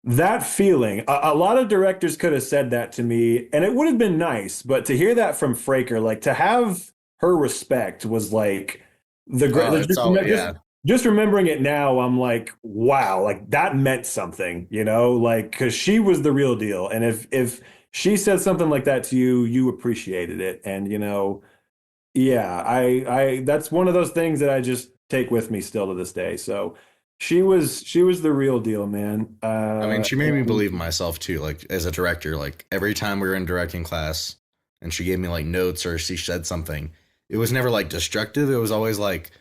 that feeling, a lot of directors could have said that to me and it would have been nice, but to hear that from Fraker, like, to have her respect was like the great. Just remembering it now, I'm like, wow, like that meant something, you know, like, because she was the real deal. And if she said something like that to you, you appreciated it. And, you know, yeah, I that's one of those things that I just take with me still to this day. So she was the real deal, man. I mean, she made me believe in myself too. Like, as a director, like every time we were in directing class and she gave me like notes or she said something, it was never like destructive. It was always like,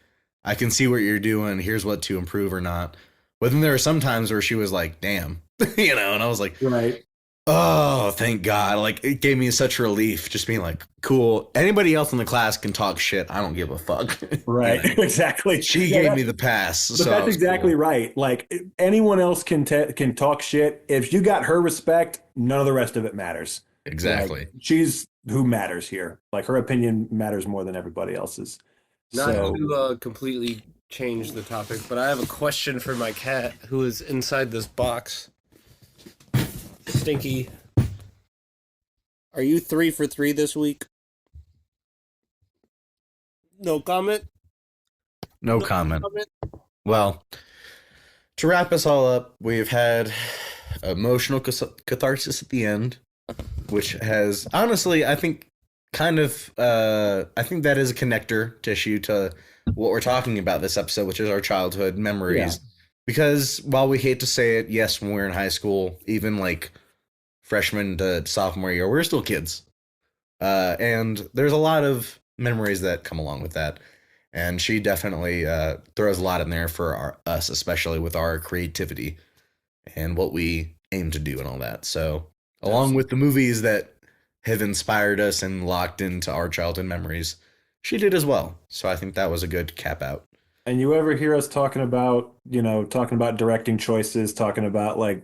I can see what you're doing. Here's what to improve or not. But then there were some times where she was like, damn, you know, and I was like, right. Oh, thank God. Like, it gave me such relief just being like, cool. Anybody else in the class can talk shit. I don't give a fuck. Right. You know? Exactly. She gave me the pass. But so that's exactly cool. Right. Like, anyone else can talk shit. If you got her respect, none of the rest of it matters. Exactly. Like, she's who matters here. Like, her opinion matters more than everybody else's. Not to completely change the topic, but I have a question for my cat who is inside this box. Stinky, are you 3 for 3 this week? No comment? No comment. Well, to wrap us all up, we've had emotional catharsis at the end, which has, honestly, I think, kind of, I think that is a connector tissue to what we're talking about this episode, which is our childhood memories. Yeah. Because while we hate to say it, yes, when we were in high school, even like freshman to sophomore year, we're still kids. And there's a lot of memories that come along with that. And she definitely throws a lot in there for us, especially with our creativity and what we aim to do and all that. So along with the movies that have inspired us and locked into our childhood memories, she did as well. So I think that was a good cap out. And you ever hear us talking about directing choices, talking about like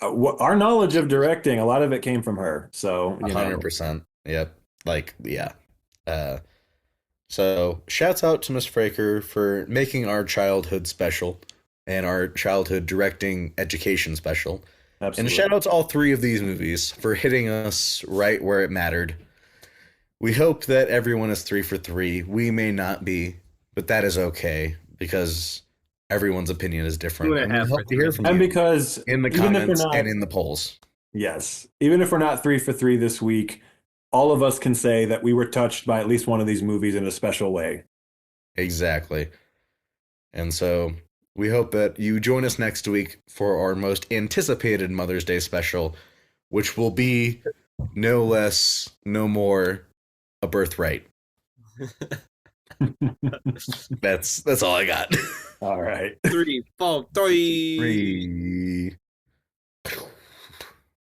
our knowledge of directing, a lot of it came from her. So 100%. Yep. Like, yeah. So shouts out to Miss Fraker for making our childhood special and our childhood directing education special. Absolutely. And shout out to all 3 of these movies for hitting us right where it mattered. We hope that everyone is 3 for 3. We may not be, but that is okay because everyone's opinion is different. And we hope to hear from you. And because in the comments and in the polls. Yes. Even if we're not 3 for 3 this week, all of us can say that we were touched by at least one of these movies in a special way. Exactly. And so we hope that you join us next week for our most anticipated Mother's Day special, which will be no less, no more, a birthright. That's all I got. All right. 3, 4, 3.